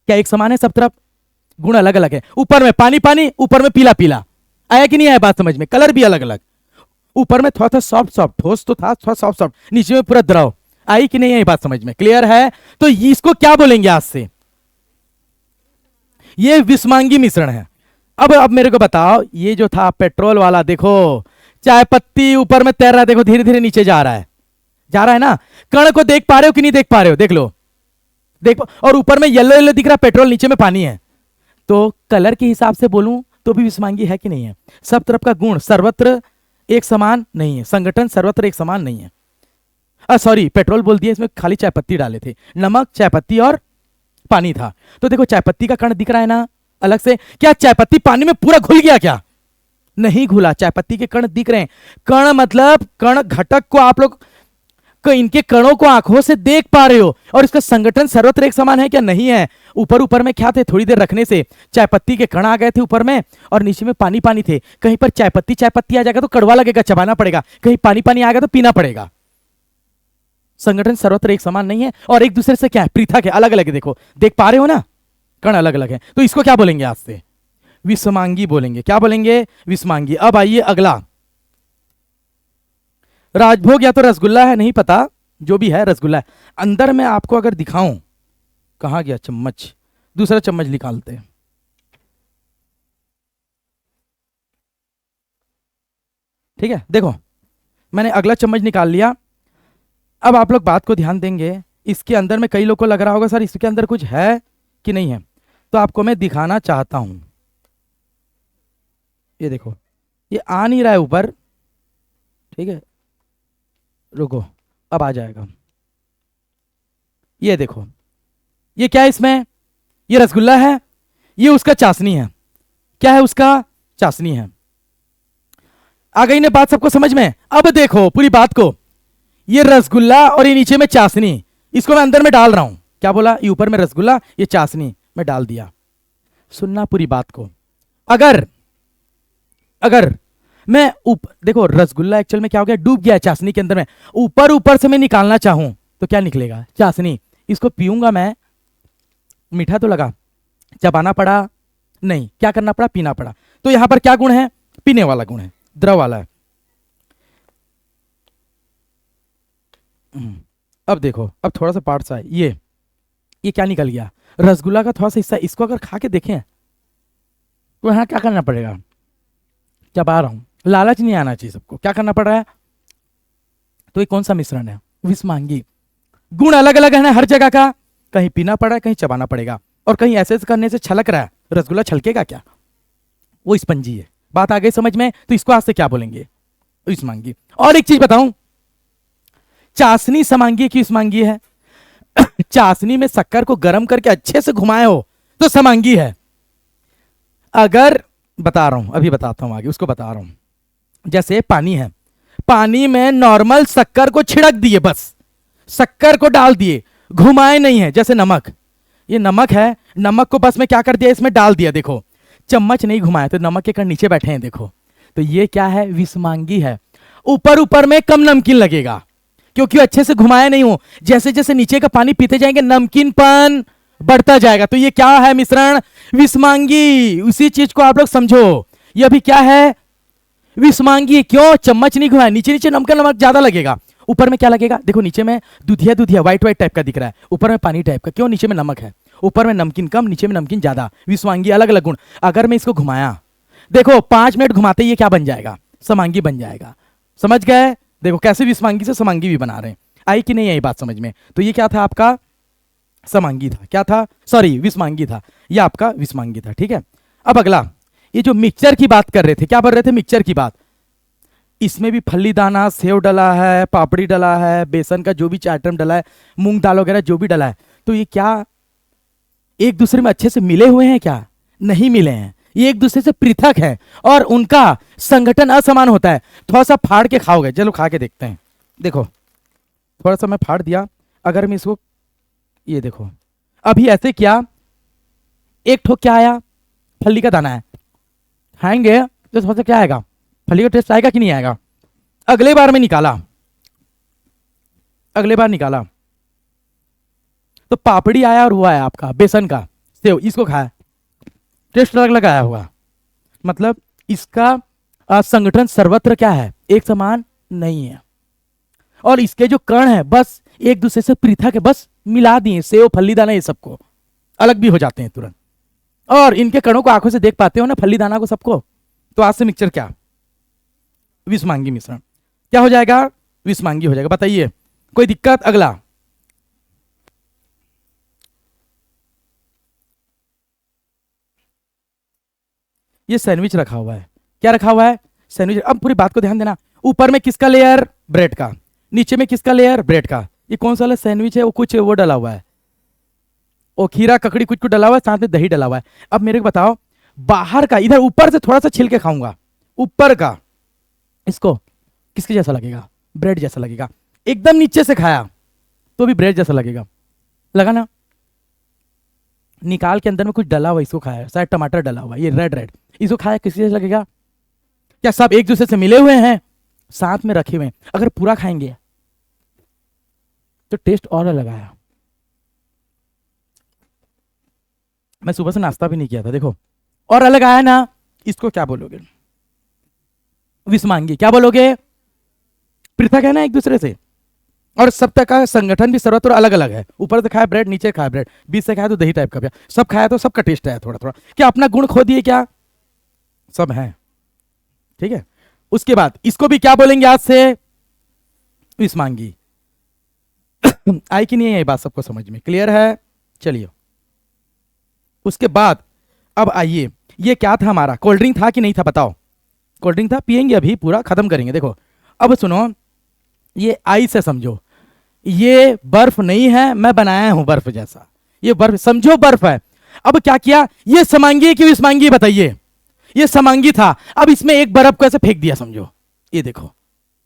क्या एक समान है? सब तरफ गुण अलग अलग है। ऊपर में पानी पानी, ऊपर में पीला पीला, आया कि नहीं आया बात समझ में? कलर भी अलग अलग, ऊपर में थोड़ा सा सॉफ्ट सॉफ्ट, ठोस तो था, थोड़ा सॉफ्ट सॉफ्ट, नीचे में पूरा द्रव। आई कि नहीं आई बात समझ में? क्लियर है? तो इसको क्या बोलेंगे आज से? ये विस्मांगी मिश्रण है। अब मेरे को बताओ, ये जो था पेट्रोल वाला, देखो चाय पत्ती ऊपर में तैर रहा है, देखो धीरे धीरे नीचे जा रहा है, जा रहा है ना। कण को देख पा रहे हो कि नहीं देख पा रहे हो? देख लो, देख, और ऊपर में येलो येलो दिख रहा पेट्रोल, नीचे में पानी है। तो कलर के हिसाब से बोलूं तो भी विस्मांगी है कि नहीं है? सब तरफ का गुण सर्वत्र एक समान नहीं है, संगठन सर्वत्र एक समान नहीं है। सॉरी, पेट्रोल बोल दिया, इसमें खाली चाय पत्ती डाले थे, नमक, चाय पत्ती और पानी था। तो देखो चाय पत्ती का कण दिख रहा है ना अलग से। क्या चाय पत्ती पानी में पूरा घुल गया? क्या नहीं घुला, चाय पत्ती के कण दिख रहे हैं। कण मतलब कण, घटक को आप लोग इनके कणों को आंखों से देख पा रहे हो, और इसका संगठन सर्वत्र एक समान है क्या? नहीं है। ऊपर ऊपर में क्या थे? थोड़ी देर रखने से चाय पत्ती के कण आ गए थे ऊपर में, और नीचे में पानी पानी थे। कहीं पर चाय पत्ती आ जाएगा तो कड़वा लगेगा, चबाना पड़ेगा, कहीं पानी पानी आ गया तो पीना पड़ेगा। संगठन सर्वत्र एक समान नहीं है, और एक दूसरे से क्या है? पृथक है, अलग अलग है। देखो देख पा रहे हो ना, कण अलग अलग है। तो इसको क्या बोलेंगे आज से? विस्मांगी बोलेंगे। क्या बोलेंगे? विस्मांगी। अब आइए अगला, राजभोग या तो रसगुल्ला है, नहीं पता, जो भी है रसगुल्ला है। अंदर में आपको अगर दिखाऊं, कहां गया चम्मच? दूसरा चम्मच निकालते हैं। ठीक है, देखो मैंने अगला चम्मच निकाल लिया। अब आप लोग बात को ध्यान देंगे, इसके अंदर में कई लोग को लग रहा होगा सर इसके अंदर कुछ है कि नहीं है, तो आपको मैं दिखाना चाहता हूं। ये देखो, ये आ नहीं रहा है ऊपर, ठीक है, रुको, अब आ जाएगा। ये देखो, ये क्या है इसमें? ये रसगुल्ला है, ये उसका चाशनी है। क्या है? उसका चाशनी है। आ गई ना बात सबको समझ में? अब देखो पूरी बात को, ये रसगुल्ला और ये नीचे में चाशनी, इसको मैं अंदर में डाल रहा हूं। क्या बोला? ये ऊपर में रसगुल्ला, ये चाशनी मैं डाल दिया। सुनना पूरी बात को। अगर मैं देखो रसगुल्ला एक्चुअल में क्या हो गया? डूब गया चाशनी के अंदर में। ऊपर से मैं निकालना चाहूं तो क्या निकलेगा? चाशनी। इसको पीऊंगा मैं, मीठा तो लगा, चबाना पड़ा नहीं, क्या करना पड़ा? पीना पड़ा। तो यहां पर क्या गुण है? पीने वाला गुण है, द्रव वाला है। अब देखो, अब थोड़ा सा पार्ट सा है, ये क्या निकल गया? रसगुल्ला का थोड़ा सा हिस्सा। इसको अगर खा के देखें तो यहां क्या करना पड़ेगा? चबा रहा हूं, लालच नहीं आना चाहिए सबको। क्या करना पड़ रहा है? तो ये कौन सा मिश्रण है? विस्मांगी। गुण अलग अलग है ना हर जगह का, कहीं पीना पड़ा है, कहीं चबाना पड़ेगा, और कहीं ऐसे करने से छलक रहा है। रसगुल्ला छलकेगा क्या? वो स्पंजी है। बात आ गई समझ में? तो इसको आज से क्या बोलेंगे? विस्मांगी। और एक चीज बताऊं, चाशनी समांगी की विस्मांगी है। चाशनी में शक्कर को गर्म करके अच्छे से घुमाए हो तो समांगी है। अगर बता रहा हूं, अभी बताता हूं आगे, उसको बता रहा हूं। जैसे पानी है, पानी में नॉर्मल शक्कर को छिड़क दिए, बस शक्कर को डाल दिए, घुमाए नहीं है। जैसे नमक, ये नमक है, नमक को बस में क्या कर दिया? इसमें डाल दिया, देखो चम्मच नहीं घुमाया तो नमक के कण नीचे बैठे हैं, देखो। तो ये क्या है? विस्मांगी है। ऊपर में कम नमकीन लगेगा, क्योंकि अच्छे से घुमाया नहीं हूं। जैसे जैसे नीचे का पानी पीते जाएंगे नमकीनपन बढ़ता जाएगा। तो ये क्या है मिश्रण? विषमांगी। उसी चीज को आप लोग समझो, ये अभी क्या है? विषमांगी। क्यों? चम्मच नहीं घुमाया, नीचे नीचे नमक नमक ज्यादा लगेगा, ऊपर में क्या लगेगा? देखो नीचे में दूधिया दूधिया व्हाइट व्हाइट टाइप का दिख रहा है, ऊपर में पानी टाइप का। क्यों? नीचे में नमक है, ऊपर में नमकीन कम, नीचे में नमकीन ज्यादा। विषमांगी अलग अलग गुण। अगर मैं इसको घुमाया, देखो 5 मिनट घुमाते ये क्या बन जाएगा? समांगी बन जाएगा। समझ गए? देखो कैसे विषमांगी से समांगी भी बना रहे हैं। आई कि नहीं आई बात समझ में? तो ये क्या था आपका? समांगी था। क्या था? सॉरी विषमांगी था। ये आपका विषमांगी था। ठीक है। अब अगला, ये जो मिक्सचर की बात कर रहे थे, क्या बोल रहे थे? मिक्सचर की बात। इसमें भी फल्ली दाना, सेव डला है, पापड़ी डला है, बेसन का जो भी आइटम डला है, मूंग दाल वगैरह जो भी डला है, तो ये क्या एक दूसरे में अच्छे से मिले हुए हैं? क्या नहीं मिले हैं, ये एक दूसरे से पृथक है और उनका संगठन असमान होता है। थोड़ा सा फाड़ के खाओगे, चलो खा के देखते हैं। देखो थोड़ा सा मैं फाड़ दिया, अगर मैं इसको, ये देखो अभी ऐसे किया, एक ठोक क्या आया? फल्ली का दाना है। खाएंगे तो थोड़ा सा क्या आएगा? फली का टेस्ट आएगा कि नहीं आएगा? अगले बार में निकाला, अगले बार निकाला तो पापड़ी आया और वो आया आपका बेसन का, सेव। इसको खाया, टेस्ट अलग अलग आया होगा। मतलब इसका संगठन सर्वत्र क्या है? एक समान नहीं है। और इसके जो कण है बस एक दूसरे से पृथक है, बस मिला दिए। सेव, फल्ली दाना ये सबको अलग भी हो जाते हैं तुरंत। और इनके कणों को आंखों से देख पाते हो ना, फल्ली दाना को सबको। तो आज से मिक्सचर क्या? विषमांगी मिश्रण। क्या हो जाएगा? विषमांगी हो जाएगा। बताइए कोई दिक्कत? अगला, ये सैंडविच रखा हुआ है। क्या रखा हुआ है? सैंडविच। अब पूरी बात को ध्यान देना, ऊपर में किसका लेयर? ब्रेड का। नीचे में किसका लेयर? ब्रेड का। ये कौन सा वाला सैंडविच है? वो कुछ वो डला हुआ है, वो खीरा ककड़ी कुछ कुछ डला हुआ है, साथ में दही डला हुआ है। अब मेरे को बताओ, बाहर का, इधर ऊपर से थोड़ा सा छिल के खाऊंगा, ऊपर का इसको किसके जैसा लगेगा? ब्रेड जैसा लगेगा। एकदम नीचे से खाया तो भी ब्रेड जैसा लगेगा, लगा ना? निकाल के अंदर में कुछ डला हुआ, इसको खाया, शायद टमाटर डला हुआ, ये रेड रेड, इसको खाया किसी जैसा लगेगा? क्या सब एक दूसरे से मिले हुए हैं, साथ में रखे हुए हैं? अगर पूरा खाएंगे तो टेस्ट और अलग आया। मैं सुबह से नाश्ता भी नहीं किया था, देखो और अलग आया ना। इसको क्या बोलोगे? विषमांगी। क्या बोलोगे? पृथक है ना एक दूसरे से, और सब तक का संगठन भी सर्वत्र अलग अलग है। ऊपर से खाया ब्रेड, नीचे खाया ब्रेड, बीच से खाया तो दही टाइप का, सब खाया तो सबका टेस्ट है थोड़ा थोड़ा। क्या अपना गुण खो दिए? क्या सब है? ठीक है। उसके बाद इसको भी क्या बोलेंगे आज से? विषमांगी। आई कि नहीं आई बात सबको समझ में? क्लियर है? चलिए उसके बाद अब आइए, ये क्या था हमारा? कोल्ड ड्रिंक था कि नहीं था? बताओ। कोल्ड ड्रिंक था, पियेंगे अभी, पूरा खत्म करेंगे। देखो अब सुनो, ये आई से समझो, ये बर्फ नहीं है, मैं बनाया हूं बर्फ जैसा। ये बर्फ समझो, बर्फ है। अब क्या किया? ये समांगी की विषमांगी? बताइए। ये समांगी था, अब इसमें एक बर्फ को ऐसे फेंक दिया, समझो। ये देखो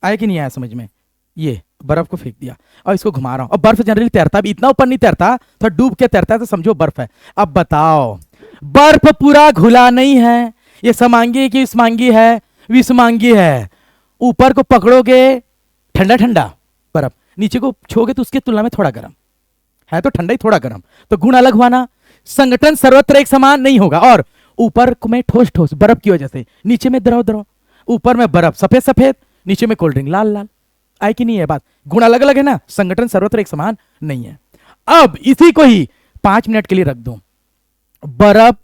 आया कि नहीं आया समझ में? ये बर्फ को फेंक दिया और इसको घुमा रहा हूं। अब बर्फ जनरली तैरता भी इतना ऊपर नहीं तैरता, थोड़ा डूब के तैरता है, तो समझो बर्फ है। अब बताओ, बर्फ पूरा घुला नहीं है, ये समांगी की विषमांगी है, विषमांगी है। ऊपर को पकड़ोगे ठंडा ठंडा बर्फ, नीचे को छूओगे तो उसकी तुलना में थोड़ा गर्म है, तो ठंडा ही थोड़ा गर्म, तो गुण अलग हुआ ना। संगठन सर्वत्र एक समान नहीं होगा। और ऊपर में ठोस ठोस बर्फ की वजह से, नीचे में द्रव द्रव, ऊपर में बर्फ सफेद सफेद, नीचे में कोल्ड ड्रिंक लाल लाल। आए कि नहीं है बात? गुण अलग अलग है ना, संगठन सर्वत्र एक समान नहीं है। अब इसी को ही 5 मिनट के लिए रख दो, बर्फ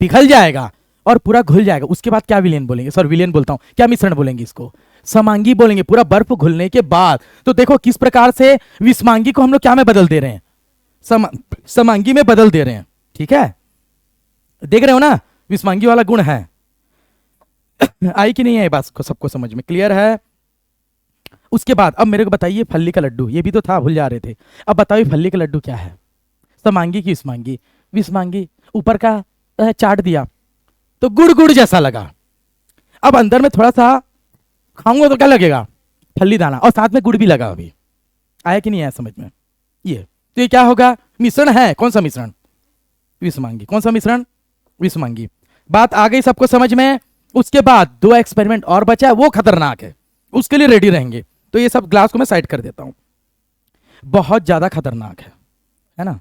पिघल जाएगा और पूरा घुल जाएगा। उसके बाद क्या विलयन बोलेंगे? सॉरी विलयन बोलता हूं, क्या मिश्रण बोलेंगे? इसको समांगी बोलेंगे। पूरा बर्फ घुलने के बाद तो देखो किस प्रकार से विषमांगी को हम लोग क्या में बदल दे रहे हैं? समांगी में बदल दे रहे हैं। ठीक है, देख रहे हो ना, विषमांगी वाला गुण है। आई कि नहीं है बात को सबको समझ में? क्लियर है? उसके बाद अब मेरे को बताइए, फल्ली का लड्डू, ये भी तो था, भूल जा रहे थे। अब बताइए फल्ली का लड्डू क्या है? समांगी की विषमांगी? विषमांगी। ऊपर का चाट दिया तो गुड़ गुड़ जैसा लगा। अब अंदर में थोड़ा सा खाऊंगा तो क्या लगेगा? फल्ली दाना, और साथ में गुड़ भी लगा। अभी आया कि नहीं आया समझ में? ये तो ये क्या होगा? मिश्रण है। कौन सा मिश्रण? विषमांगी। कौन सा मिश्रण? विषमांगी। बात आ गई सबको समझ में? उसके बाद 2 एक्सपेरिमेंट और बचा है, वो खतरनाक है, उसके लिए रेडी रहेंगे। तो ये सब ग्लास को मैं साइड कर देता हूं। बहुत ज्यादा खतरनाक है ना?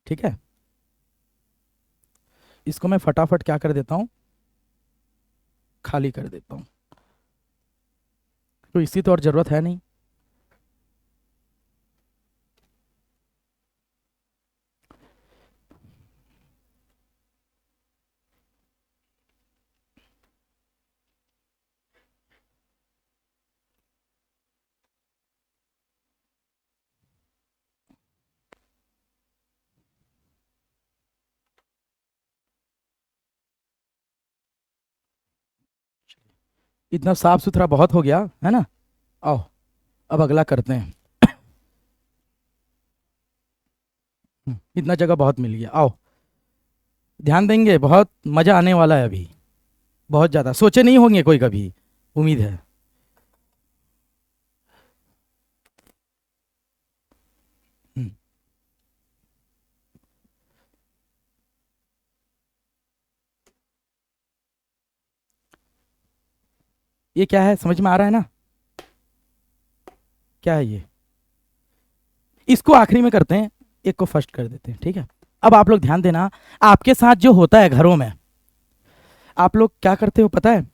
ठीक है, इसको मैं फटाफट क्या कर देता हूं, खाली कर देता हूं। तो इसी तो और जरूरत है नहीं। इतना साफ सुथरा बहुत हो गया है ना? आओ अब अगला करते हैं। इतना जगह बहुत मिल गया। आओ ध्यान देंगे, बहुत मजा आने वाला है अभी, बहुत ज्यादा। सोचे नहीं होंगे कोई कभी, उम्मीद है। हम्म, ये क्या है, समझ में आ रहा है ना? क्या है ये? इसको आखिरी में करते हैं, एक को फर्स्ट कर देते हैं, ठीक है? अब आप लोग ध्यान देना, आपके साथ जो होता है घरों में, आप लोग क्या करते हो पता है?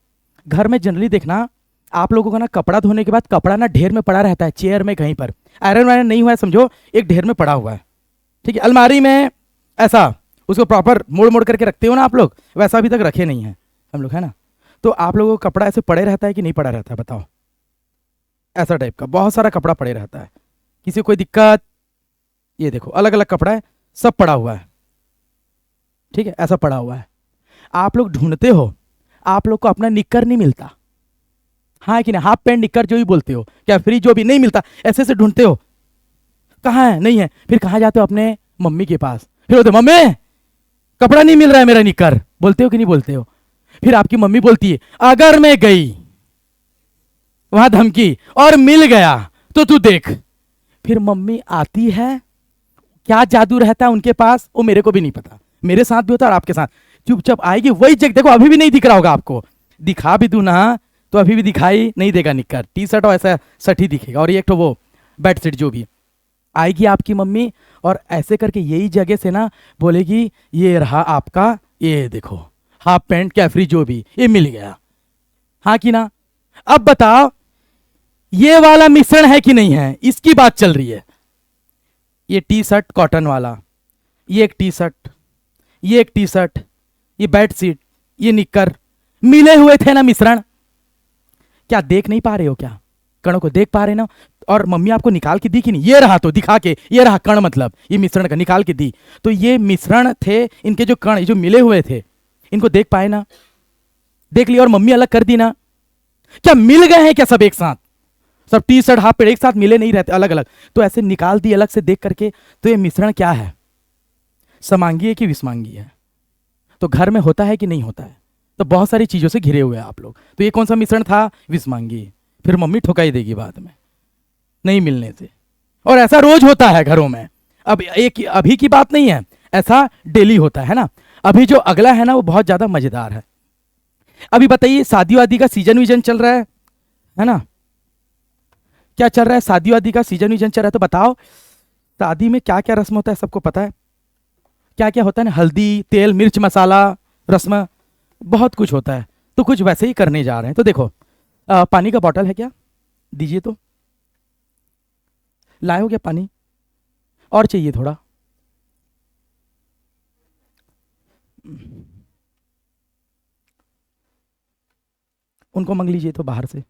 घर में जनरली देखना, आप लोगों का ना कपड़ा धोने के बाद कपड़ा ना ढेर में पड़ा रहता है, चेयर में कहीं पर। आयरन वायरन नहीं हुआ है समझो, एक ढेर में पड़ा हुआ है, ठीक है? अलमारी में ऐसा उसको प्रॉपर मोड़ मोड़ करके रखते हो ना आप लोग, वैसा अभी तक रखे नहीं है हम लोग, है ना? तो आप लोगों को कपड़ा ऐसे पड़े रहता है कि नहीं पड़ा रहता है, बताओ? ऐसा टाइप का बहुत सारा कपड़ा पड़े रहता है, किसी को कोई दिक्कत? ये देखो अलग अलग कपड़ा है, सब पड़ा हुआ है, ठीक है? ऐसा पड़ा हुआ है। आप लोग ढूंढते हो, आप लोग को अपना निक्कर नहीं मिलता, हाँ कि नहीं? हाफ पैंट निक्कर जो भी बोलते हो, क्या फ्री जो भी नहीं मिलता, ऐसे से ढूंढते हो, कहाँ है, नहीं है। फिर कहाँ जाते हो? अपने मम्मी के पास। फिर बोलते मम्मी कपड़ा नहीं मिल रहा है मेरा निक्कर, बोलते हो कि नहीं बोलते हो? फिर आपकी मम्मी बोलती है अगर मैं गई वहां धमकी और मिल गया तो तू देख। फिर मम्मी आती है, क्या जादू रहता है उनके पास वो मेरे को भी नहीं पता, मेरे साथ भी होता है और आपके साथ। चुपचाप आएगी वही जगह, देखो अभी भी नहीं दिख रहा होगा आपको, दिखा भी दूं ना तो अभी भी दिखाई नहीं देगा निक्कर, टी शर्ट और ऐसा शर्ट ही दिखेगा, और ये एक तो वो बेड शीट जो भी। आएगी आपकी मम्मी और ऐसे करके यही जगह से ना बोलेगी ये रहा आपका, ये देखो हाफ पैंट कैफरी जो भी, ये मिल गया, हाँ कि ना? अब बताओ ये वाला मिश्रण है कि नहीं है, इसकी बात चल रही है। ये टी शर्ट कॉटन वाला, ये एक टी शर्ट, ये एक टी शर्ट, ये बेड शीट, ये निक्कर, मिले हुए थे ना मिश्रण। क्या देख नहीं पा रहे हो क्या? कणों को देख पा रहे ना? और मम्मी आपको निकाल के दी कि नहीं? ये रहा, तो दिखा के, ये रहा कण, मतलब ये मिश्रण का निकाल के दी, तो ये मिश्रण थे, इनके जो कण जो मिले हुए थे, इनको देख पाए ना? देख लिया और मम्मी अलग कर दी ना? क्या मिल गए हैं क्या सब एक साथ? सब टी शर्ट हाफ पैंट एक साथ मिले नहीं रहते, अलग अलग, तो ऐसे निकाल दी अलग से देख करके। तो ये मिश्रण क्या है, समांगी है कि विषमांगी है? तो घर में होता है कि नहीं होता है? तो बहुत सारी चीजों से घिरे हुए हैं आप लोग, तो ये कौन सा मिश्रण था? विषमांगी। फिर मम्मी ठुकाई देगी बाद में नहीं मिलने से, और ऐसा रोज होता है घरों में। अब एक अभी की बात नहीं है, ऐसा डेली होता है ना? अभी जो अगला है ना वो बहुत ज्यादा मजेदार है। अभी बताइए शादी वादी का सीजन विजन चल रहा है ना? क्या चल रहा है? शादी वादी का सीजन विजन चल रहा है, तो बताओ शादी में क्या क्या रस्म होता है, सबको पता है? क्या क्या होता है ना? हल्दी, तेल, मिर्च, मसाला, रस्म, बहुत कुछ होता है। तो कुछ वैसे ही करने जा रहे हैं। तो देखो पानी का बॉटल है क्या? दीजिए तो। लाए हो क्या पानी? और चाहिए थोड़ा? उनको मंग लीजिए तो बाहर से।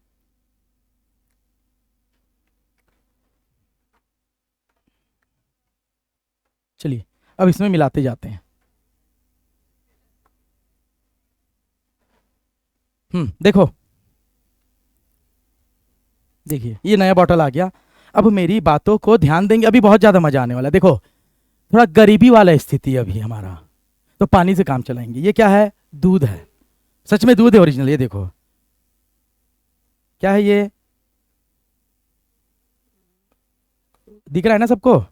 चलिए अब इसमें मिलाते जाते हैं। देखो, देखिए ये नया बॉटल आ गया। अब मेरी बातों को ध्यान देंगे, अभी बहुत ज्यादा मजा आने वाला है। देखो थोड़ा गरीबी वाला स्थिति है अभी हमारा, तो पानी से काम चलाएंगे। ये क्या है? दूध है, सच में दूध है ओरिजिनल। ये देखो क्या है, ये दिख रहा है ना सबको?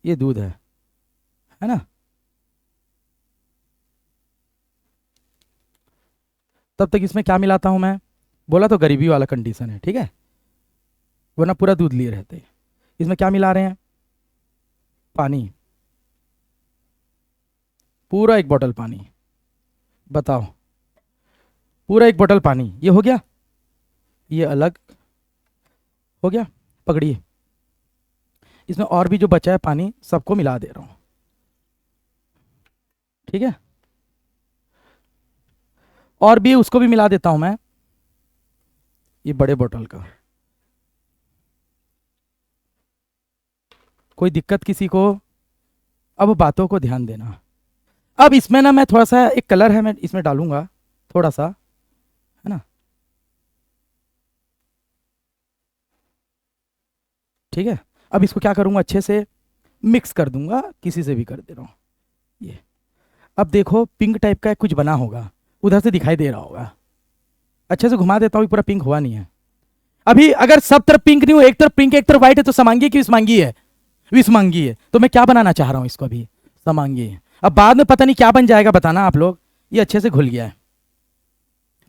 ये दूध है ना? तब तक इसमें क्या मिलाता हूं मैं, बोला तो गरीबी वाला कंडीशन है, ठीक है, वरना पूरा दूध लिए रहते। इसमें क्या मिला रहे हैं, पानी, पूरा 1 बोतल पानी, बताओ, पूरा 1 बोतल पानी, ये हो गया, ये अलग हो गया, पकड़िए। इसमें और भी जो बचा है पानी सबको मिला दे रहा हूं, ठीक है, और भी उसको भी मिला देता हूं मैं, ये बड़े बोतल का। कोई दिक्कत किसी को? अब बातों को ध्यान देना। अब इसमें ना मैं थोड़ा सा, एक कलर है मैं इसमें डालूंगा थोड़ा सा, है ना, ठीक है। अब इसको क्या करूंगा, अच्छे से मिक्स कर दूंगा, किसी से भी कर दे रहा हूं ये। अब देखो पिंक टाइप का कुछ बना होगा, उधर से दिखाई दे रहा होगा, अच्छे से घुमा देता हूँ, पूरा पिंक हुआ नहीं है अभी। अगर सब तरफ पिंक नहीं हो, एक तरफ पिंक एक तरफ व्हाइट है, तो समांगी की विसमांगी है, विसमांगी है। तो मैं क्या बनाना चाह रहा हूं इसको अभी, समांगी है। अब बाद में पता नहीं क्या बन जाएगा, बताना आप लोग। ये अच्छे से घुल गया है,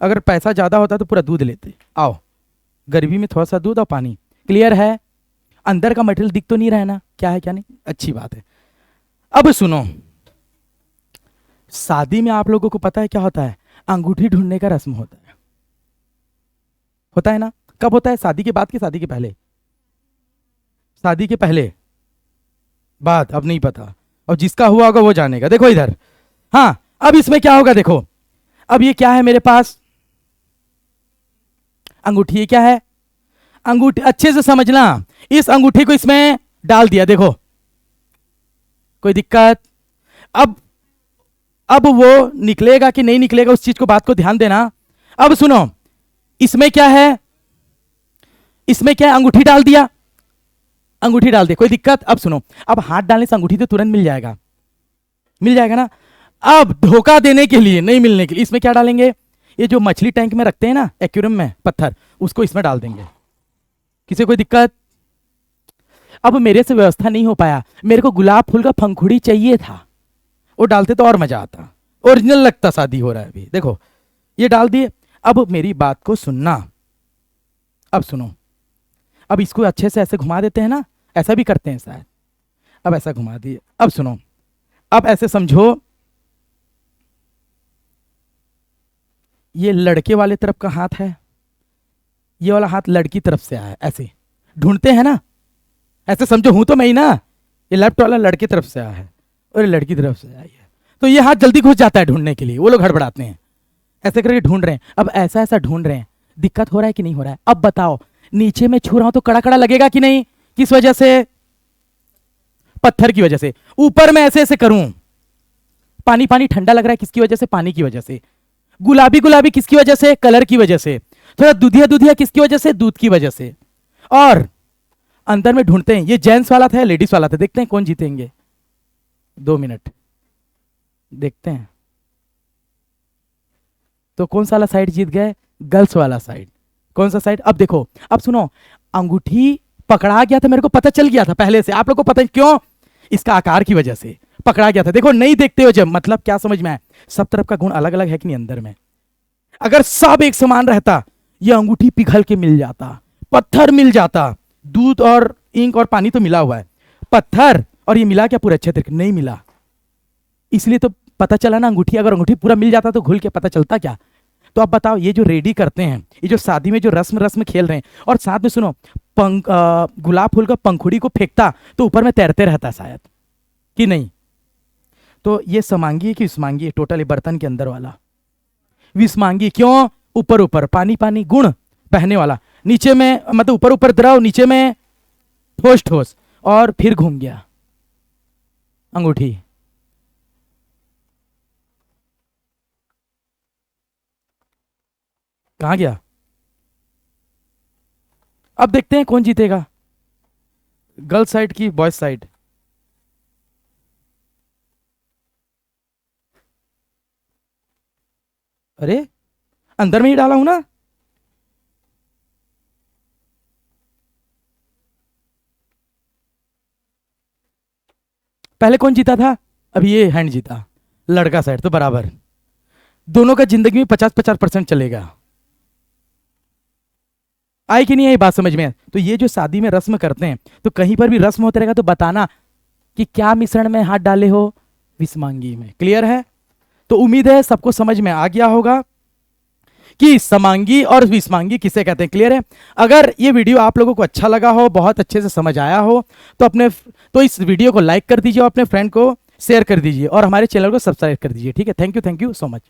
अगर पैसा ज्यादा होता तो पूरा दूध लेते। आओ, गरीबी में थोड़ा सा दूध और पानी, क्लियर है। अंदर का मटेरियल दिख तो नहीं रहा ना, क्या है क्या नहीं, अच्छी बात है। अब सुनो, शादी में आप लोगों को पता है क्या होता है, अंगूठी ढूंढने का रस्म होता है ना। कब होता है, शादी के बाद कि शादी के पहले? शादी के पहले, बात अब नहीं पता, और जिसका हुआ होगा वो जानेगा। देखो इधर, हाँ, अब इसमें क्या होगा देखो, अब ये क्या है मेरे पास, अंगूठी। ये क्या है, अंगूठी, अच्छे से समझना। इस अंगूठी को इसमें डाल दिया, देखो, कोई दिक्कत? अब वो निकलेगा कि नहीं निकलेगा, उस चीज को, बात को ध्यान देना। अब सुनो, इसमें क्या है, इसमें क्या है, अंगूठी डाल दिया, अंगूठी डाल दिया, कोई दिक्कत? अब सुनो, अब हाथ डालने से अंगूठी तो तुरंत मिल जाएगा ना। अब धोखा देने के लिए, नहीं मिलने के लिए, इसमें क्या डालेंगे, ये जो मछली टैंक में रखते हैं ना, एक्वेरियम में पत्थर, उसको इसमें डाल देंगे। किसी कोई दिक्कत? अब मेरे से व्यवस्था नहीं हो पाया, मेरे को गुलाब फूल का पंखुड़ी चाहिए था, वो डालते तो और मजा आता, ओरिजिनल लगता, शादी हो रहा है अभी। देखो ये डाल दिए। अब मेरी बात को सुनना, अब सुनो, अब इसको अच्छे से ऐसे घुमा देते हैं ना, ऐसा भी करते हैं शायद। अब ऐसा घुमा दिए, अब सुनो, अब ऐसे समझो, ये लड़के वाले तरफ का हाथ है, ये वाला हाथ लड़की तरफ से आया है, ऐसे ढूंढते हैं ना, ऐसे समझो, हूं तो मैं ही ना, ये लेफ्ट वाला लड़के तरफ से आया है और ये लड़की तरफ से आई है, तो ये हाथ जल्दी घुस जाता है ढूंढने के लिए, वो लोग हड़बड़ाते हैं, ऐसे करके ढूंढ रहे हैं। अब ऐसा ऐसा ढूंढ रहे हैं, दिक्कत हो रहा है कि नहीं हो रहा है? अब बताओ, नीचे में छू रहा हूं तो कड़ा कड़ा लगेगा कि नहीं, किस वजह से? पत्थर की वजह से। ऊपर में ऐसे ऐसे करूं, पानी पानी ठंडा लग रहा है, किसकी वजह से? पानी की वजह से। गुलाबी गुलाबी किसकी वजह से? कलर की वजह से। थोड़ा दूधिया दूधिया किसकी वजह से? दूध की वजह से। और अंदर में ढूंढते हैं, ये जेंट्स वाला था या लेडीज वाला था, देखते हैं कौन जीतेंगे। 2 मिनट देखते हैं, तो कौन सा वाला साइड जीत गए? गर्ल्स वाला साइड। कौन सा साइड? अब देखो, अब सुनो, अंगूठी पकड़ा गया था, मेरे को पता चल गया था पहले से, आप लोग को पता है क्यों? इसका आकार की वजह से पकड़ा गया था। देखो नहीं देखते हो जब, मतलब क्या समझ में आया? सब तरफ का गुण अलग अलग है कि नहीं अंदर में? अगर सब एक समान रहता, ये अंगूठी पिघल के मिल जाता, पत्थर मिल जाता। दूध और इंक और पानी तो मिला हुआ है, पत्थर और ये मिला क्या पूरा अच्छे तरीके? नहीं मिला, इसलिए तो पता चला ना अंगूठी। अगर अंगूठी पूरा मिल जाता तो घुल के पता चलता क्या? तो अब बताओ, ये जो रेडी करते हैं, ये जो शादी में जो रस्म रस्म खेल रहे हैं, और साथ में सुनो, गुलाब फूल का पंखुड़ी को फेंकता तो ऊपर में तैरते रहता शायद, कि नहीं? तो ये समांगी है कि विस्मांगी है? टोटल बर्तन के अंदर वाला विस्मांगी। क्यों? ऊपर ऊपर पानी पानी गुण बहने वाला, नीचे में मतलब ऊपर ऊपर द्रव, नीचे में ठोस ठोस, और फिर घूम गया अंगूठी। कहां गया? अब देखते हैं कौन जीतेगा, गर्ल साइड की बॉयज साइड। अरे अंदर में ही डाला हूं ना। पहले कौन जीता था? अब ये हैंड जीता, लड़का साइड, तो बराबर। दोनों का जिंदगी में 50-50% चलेगा। आई कि नहीं आई बात समझ में? तो ये जो शादी में रस्म करते हैं, तो कहीं पर भी रस्म होता रहेगा तो बताना कि क्या मिश्रण में हाथ डाले हो, विषमांगी में। क्लियर है? तो उम्मीद है सबको समझ में आ गया होगा कि समांगी और विषमांगी किसे कहते हैं। क्लियर है? अगर ये वीडियो आप लोगों को अच्छा लगा हो, बहुत अच्छे से समझ आया हो, तो इस वीडियो को लाइक कर दीजिए और अपने फ्रेंड को शेयर कर दीजिए और हमारे चैनल को सब्सक्राइब कर दीजिए। ठीक है? Thank you so much.